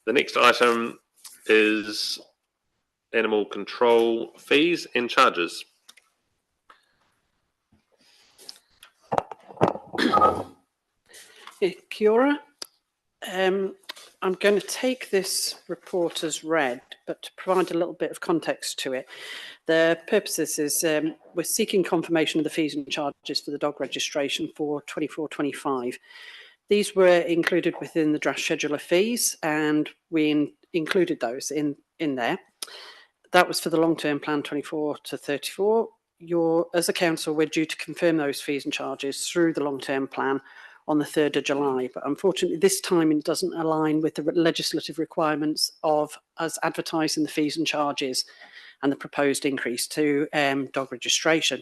The next item is animal control fees and charges. Kia ora. I'm going to take this report as read, but to provide a little bit of context to it. The purposes is we're seeking confirmation of the fees and charges for the dog registration for 24-25. These were included within the draft schedule of fees, and we included those in there. That was for the long-term plan 24 to 34. As a council, we're due to confirm those fees and charges through the long-term plan on the 3rd of July. But unfortunately, this timing doesn't align with the legislative requirements of us advertising the fees and charges and the proposed increase to dog registration.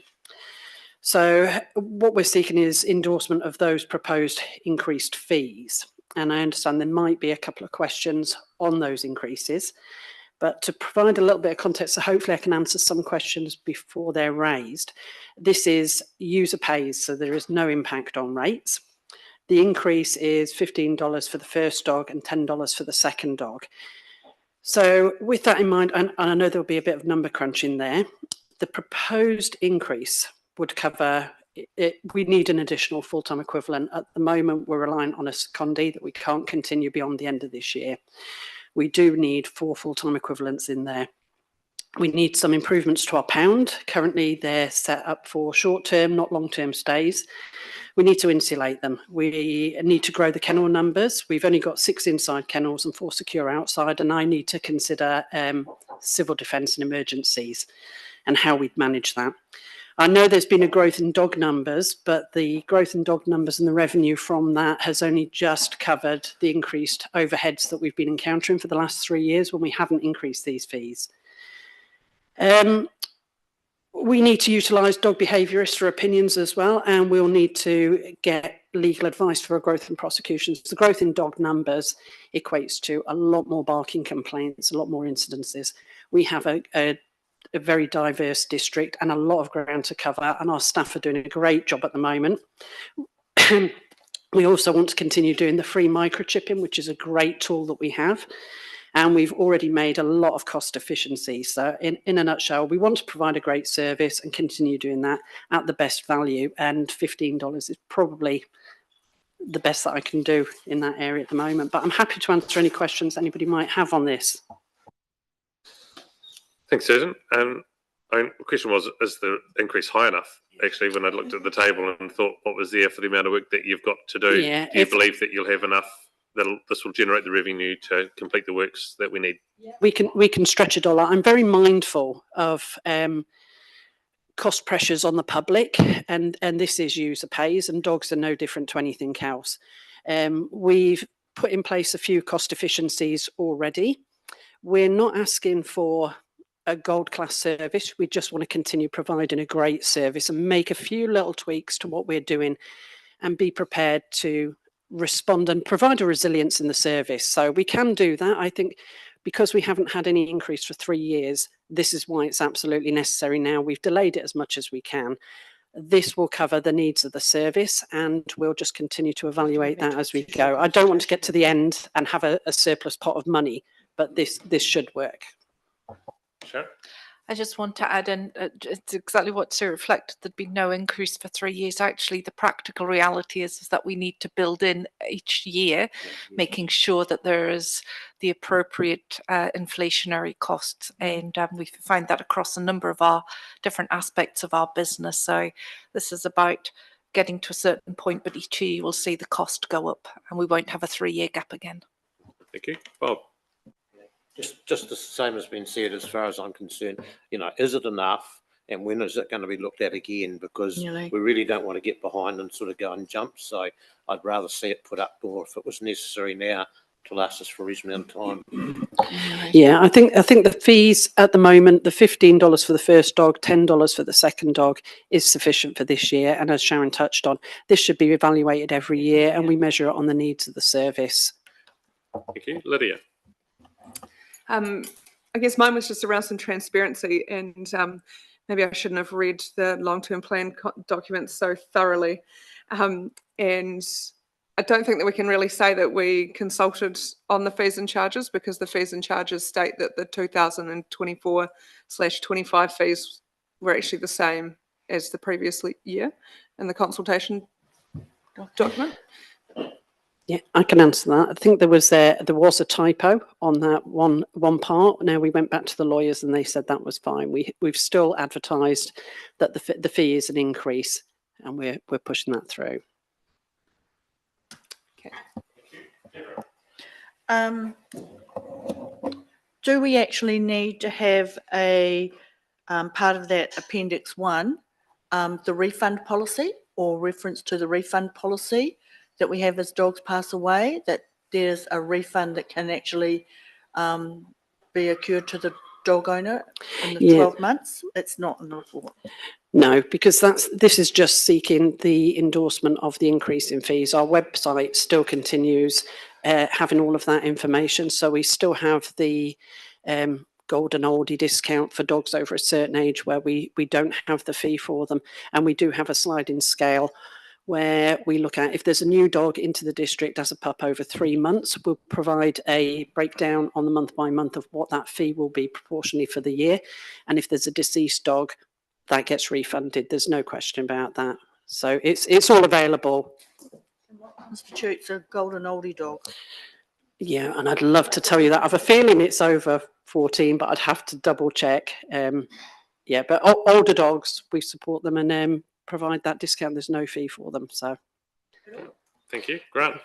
So what we're seeking is endorsement of those proposed increased fees. And I understand there might be a couple of questions on those increases. But to provide a little bit of context, so hopefully I can answer some questions before they're raised. This is user pays, so there is no impact on rates. The increase is $15 for the first dog and $10 for the second dog. So with that in mind, and I know there'll be a bit of number crunching there, the proposed increase would cover, we need an additional full-time equivalent. At the moment, we're relying on a secondee that we can't continue beyond the end of this year. We do need 4 full-time equivalents in there. We need some improvements to our pound. Currently, they're set up for short-term, not long-term stays. We need to insulate them. We need to grow the kennel numbers. We've only got 6 inside kennels and 4 secure outside, and I need to consider civil defence and emergencies and how we'd manage that. I know there's been a growth in dog numbers, but the growth in dog numbers and the revenue from that has only just covered the increased overheads that we've been encountering for the last 3 years when we haven't increased these fees. We need to utilise dog behaviourists for opinions as well, and we'll need to get legal advice for our growth in prosecutions. The growth in dog numbers equates to a lot more barking complaints, a lot more incidences. We have a very diverse district and a lot of ground to cover, and our staff are doing a great job at the moment. We also want to continue doing the free microchipping, which is a great tool that we have. And we've already made a lot of cost efficiency. So in a nutshell, we want to provide a great service and continue doing that at the best value. And $15 is probably the best that I can do in that area at the moment. But I'm happy to answer any questions anybody might have on this. Thanks, Susan. The question was, is the increase high enough? Actually, when I looked at the table and thought what was there for the amount of work that you've got to do, Yeah, do you believe that you'll have enough, that this will generate the revenue to complete the works that we need? We can stretch it all out. I'm very mindful of cost pressures on the public, and this is user pays, and dogs are no different to anything else. We've put in place a few cost efficiencies already. We're not asking for a gold class service. We just want to continue providing a great service and make a few little tweaks to what we're doing and be prepared to respond and provide a resilience in the service. So we can do that. I think because we haven't had any increase for 3 years, this is why it's absolutely necessary now. We've delayed it as much as we can. This will cover the needs of the service, and we'll just continue to evaluate that as we go. I don't want to get to the end and have a surplus pot of money, but this should work. Sure. I just want to add in, it's exactly what Sue reflected, there'd been no increase for 3 years. Actually, the practical reality is that we need to build in each year, making sure that there is the appropriate inflationary costs. And we find that across a number of our different aspects of our business. So this is about getting to a certain point, but each year you will see the cost go up and we won't have a 3-year gap again. Thank you. Bob. Just the same has been said as far as I'm concerned. You know, is it enough and when is it going to be looked at again? Because we really don't want to get behind and sort of go and jump. So I'd rather see it put up or if it was necessary now to last us for a reasonable amount of time. Yeah, I think the fees at the moment, the $15 for the first dog, $10 for the second dog is sufficient for this year. And as Sharon touched on, this should be evaluated every year and we measure it on the needs of the service. Thank you. Lydia. I guess mine was just around some transparency, and maybe I shouldn't have read the long-term plan documents so thoroughly. And I don't think that we can really say that we consulted on the fees and charges, because the fees and charges state that the 2024/25 fees were actually the same as the previous year in the consultation document. Yeah, I can answer that. I think there was a typo on that one part. Now we went back to the lawyers and they said that was fine. We've still advertised that the fee is an increase, and we're pushing that through. Okay. Do we actually need to have a part of that Appendix 1, the refund policy, or reference to the refund policy that we have as dogs pass away, that there's a refund that can actually be accrued to the dog owner in the 12 months? It's not in the report. No, because this is just seeking the endorsement of the increase in fees. Our website still continues having all of that information. So we still have the golden oldie discount for dogs over a certain age where we don't have the fee for them. And we do have a sliding scale where we look at if there's a new dog into the district as a pup over 3 months, we'll provide a breakdown on the month by month of what that fee will be proportionally for the year. And if there's a deceased dog, that gets refunded. There's no question about that. So it's all available. And what constitutes a golden oldie dog? Yeah, and I'd love to tell you that. I have a feeling it's over 14, but I'd have to double check. Yeah, but older dogs, we support them and provide that discount. There's no fee for them. So, thank you, Grant.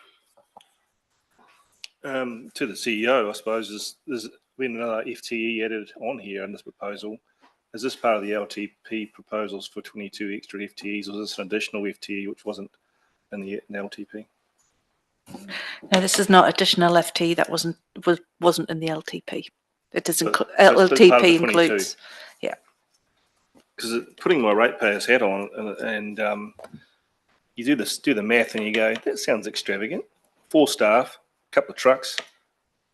To the CEO, I suppose there's been another FTE added on here in this proposal. Is this part of the LTP proposals for 22 extra FTEs, or is this an additional FTE which wasn't in the LTP? No, this is not additional FTE that wasn't in the LTP. It does include So it's part of LTP the includes, 22. yeah. Because putting my ratepayer's hat on and you do the math and you go, that sounds extravagant. 4 staff, a couple of trucks,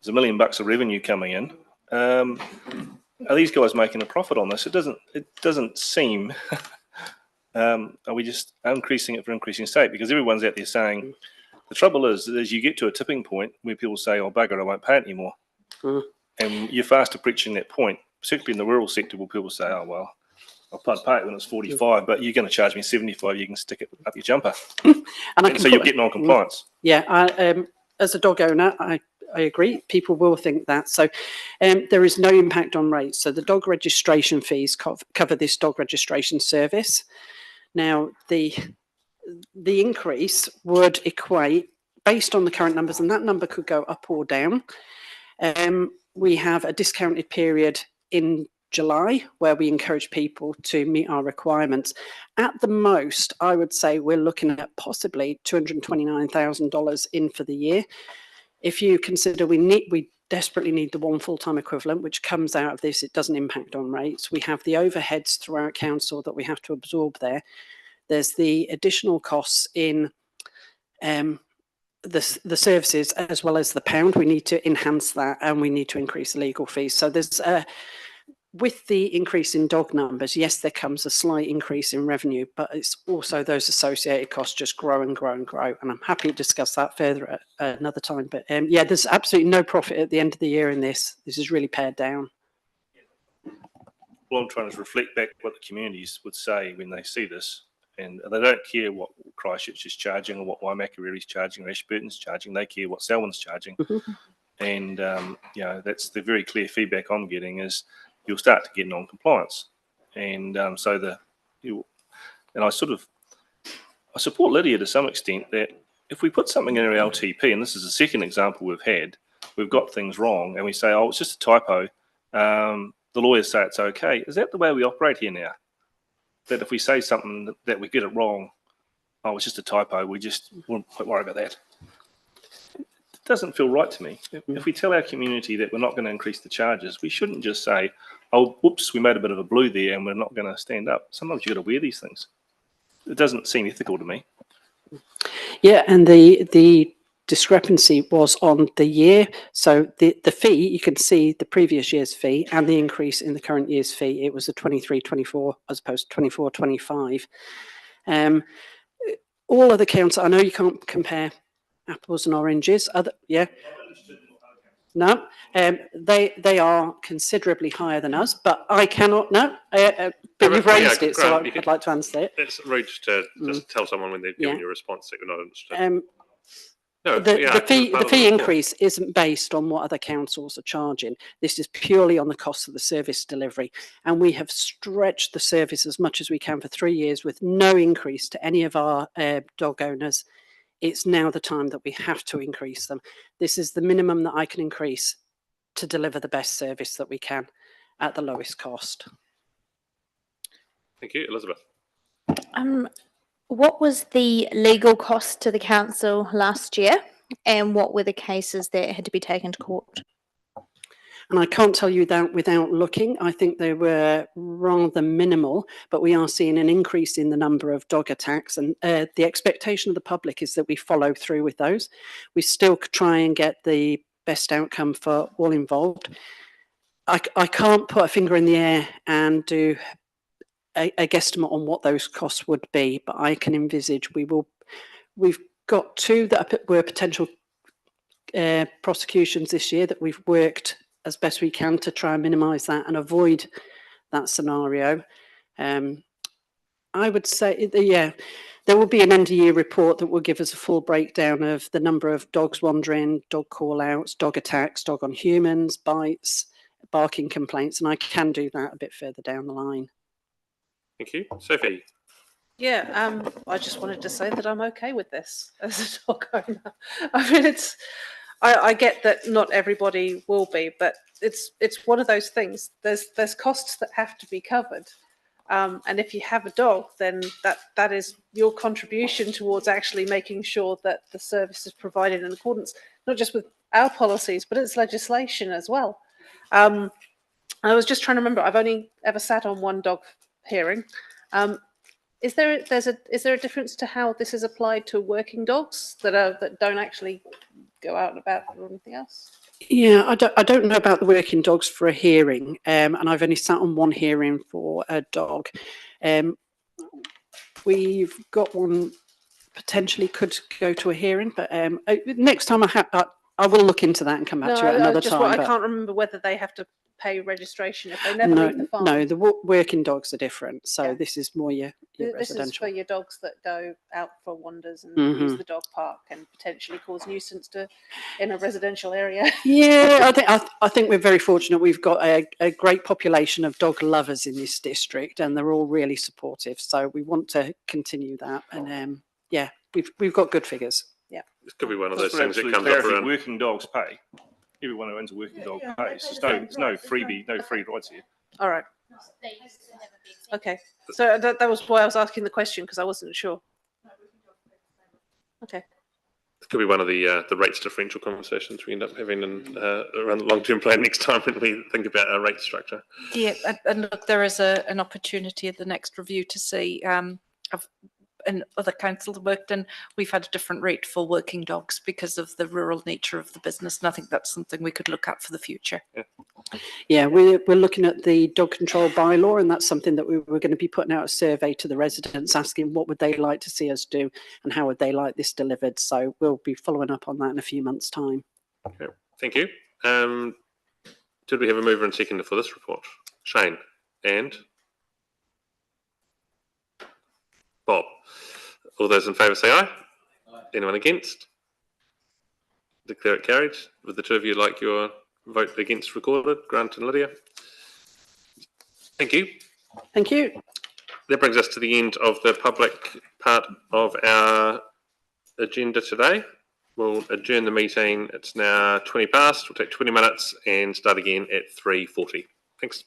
there's $1 million of revenue coming in. Are these guys making a profit on this? It doesn't seem. Are we just increasing it for increasing sake? Because everyone's out there saying the trouble is you get to a tipping point where people say, "Oh bugger, I won't pay it anymore," and you're fast approaching that point, particularly in the rural sector, where people say, "Oh well, I'll pay it when it's 45, but you're going to charge me 75. You can stick it up your jumper," and so you're getting on compliance. Yeah, as a dog owner, I agree. People will think that. So there is no impact on rates. So the dog registration fees cover this dog registration service. Now, the increase would equate, based on the current numbers, and that number could go up or down. We have a discounted period in July where we encourage people to meet our requirements. At the most, I would say we're looking at possibly $229,000 in for the year. If you consider we desperately need the one full-time equivalent, which comes out of this. It doesn't impact on rates. We have the overheads throughout council that we have to absorb there. There's the additional costs in the services as well as the pound. We need to enhance that, and we need to increase the legal fees. So there's with the increase in dog numbers, yes, there comes a slight increase in revenue, but it's also those associated costs just grow and grow and grow. And I'm happy to discuss that further at another time. But yeah, there's absolutely no profit at the end of the year in this. This is really pared down. Well, I'm trying to reflect back what the communities would say when they see this. And they don't care what Christchurch is charging or what Waimakariri is charging or Ashburton's charging. They care what Selwyn's charging. And, you know, that's the very clear feedback I'm getting is you'll start to get non-compliance. And I support Lydia to some extent that if we put something in our LTP, and this is the second example we've got things wrong, and we say, oh, it's just a typo, the lawyers say it's okay. Is that the way we operate here now? That if we say something that we get it wrong, oh, it's just a typo, we just won't worry about that. It doesn't feel right to me. If we tell our community that we're not going to increase the charges, we shouldn't just say, oh, whoops, we made a bit of a blue there and we're not going to stand up. Sometimes you've got to wear these things. It doesn't seem ethical to me. Yeah, and the discrepancy was on the year. So the fee, you can see the previous year's fee and the increase in the current year's fee. It was a 23-24 as opposed to 24-25. All other counts, I know you can't compare apples and oranges. No, they are considerably higher than us, but I cannot, but you've raised it, so I'd like to answer it. It's rude to just tell someone when they've given you a response that you're not interested. The fee increase isn't based on what other councils are charging. This is purely on the cost of the service delivery. And we have stretched the service as much as we can for 3 years with no increase to any of our dog owners. It's now the time that we have to increase them. This is the minimum that I can increase to deliver the best service that we can at the lowest cost. Thank you. Elizabeth. What was the legal cost to the council last year, and what were the cases that had to be taken to court? And I can't tell you that without looking. I think they were rather minimal, but we are seeing an increase in the number of dog attacks. And the expectation of the public is that we follow through with those. We still try and get the best outcome for all involved. I can't put a finger in the air and do a guesstimate on what those costs would be, but I can envisage we've got 2 that were potential prosecutions this year that we've worked as best we can to try and minimise that and avoid that scenario. I would say, there will be an end of year report that will give us a full breakdown of the number of dogs wandering, dog call-outs, dog attacks, dog on humans, bites, barking complaints, and I can do that a bit further down the line. Thank you. Sophie. Yeah, I just wanted to say that I'm okay with this as a dog owner. I mean, I get that not everybody will be, but it's one of those things. There's costs that have to be covered, and if you have a dog, then that is your contribution towards actually making sure that the service is provided in accordance, not just with our policies, but it's legislation as well. I was just trying to remember. I've only ever sat on one dog hearing. Is there a difference to how this is applied to working dogs that don't actually go out and about or anything else? Yeah, I don't know about the working dogs for a hearing, and I've only sat on one hearing for a dog. We've got one potentially could go to a hearing, but next time I will look into that and come back to you at another time. I can't remember whether they have to pay registration if they never leave the farm. No, the working dogs are different. So this is more your this residential. is for your dogs that go out for wanders and use the dog park and potentially cause nuisance in a residential area. Yeah, I think we're very fortunate. We've got a great population of dog lovers in this district, and they're all really supportive. So we want to continue that, and we've got good figures. Yeah, this could be one of those things that comes up around. Working dogs pay. Everyone who owns a working dog pays. There's no freebie, no free rides here. All right. Okay. So that was why I was asking the question, because I wasn't sure. Okay. It could be one of the rates differential conversations we end up having in, around the long-term plan next time when we think about our rate structure. Yeah, and look, there is an opportunity at the next review to see, and other councils worked in, we've had a different rate for working dogs because of the rural nature of the business. And I think that's something we could look at for the future. Yeah, we're looking at the dog control bylaw, and that's something that we're going to be putting out a survey to the residents, asking what would they like to see us do and how would they like this delivered. So we'll be following up on that in a few months' time. Okay, thank you. Did we have a mover and seconder for this report? Shane and Bob. All those in favour say aye. Anyone against? Declare it carried. Would the two of you like your vote against recorded? Grant and Lydia. Thank you. Thank you. That brings us to the end of the public part of our agenda today. We'll adjourn the meeting. It's now 20 past. We'll take 20 minutes and start again at 3:40. Thanks.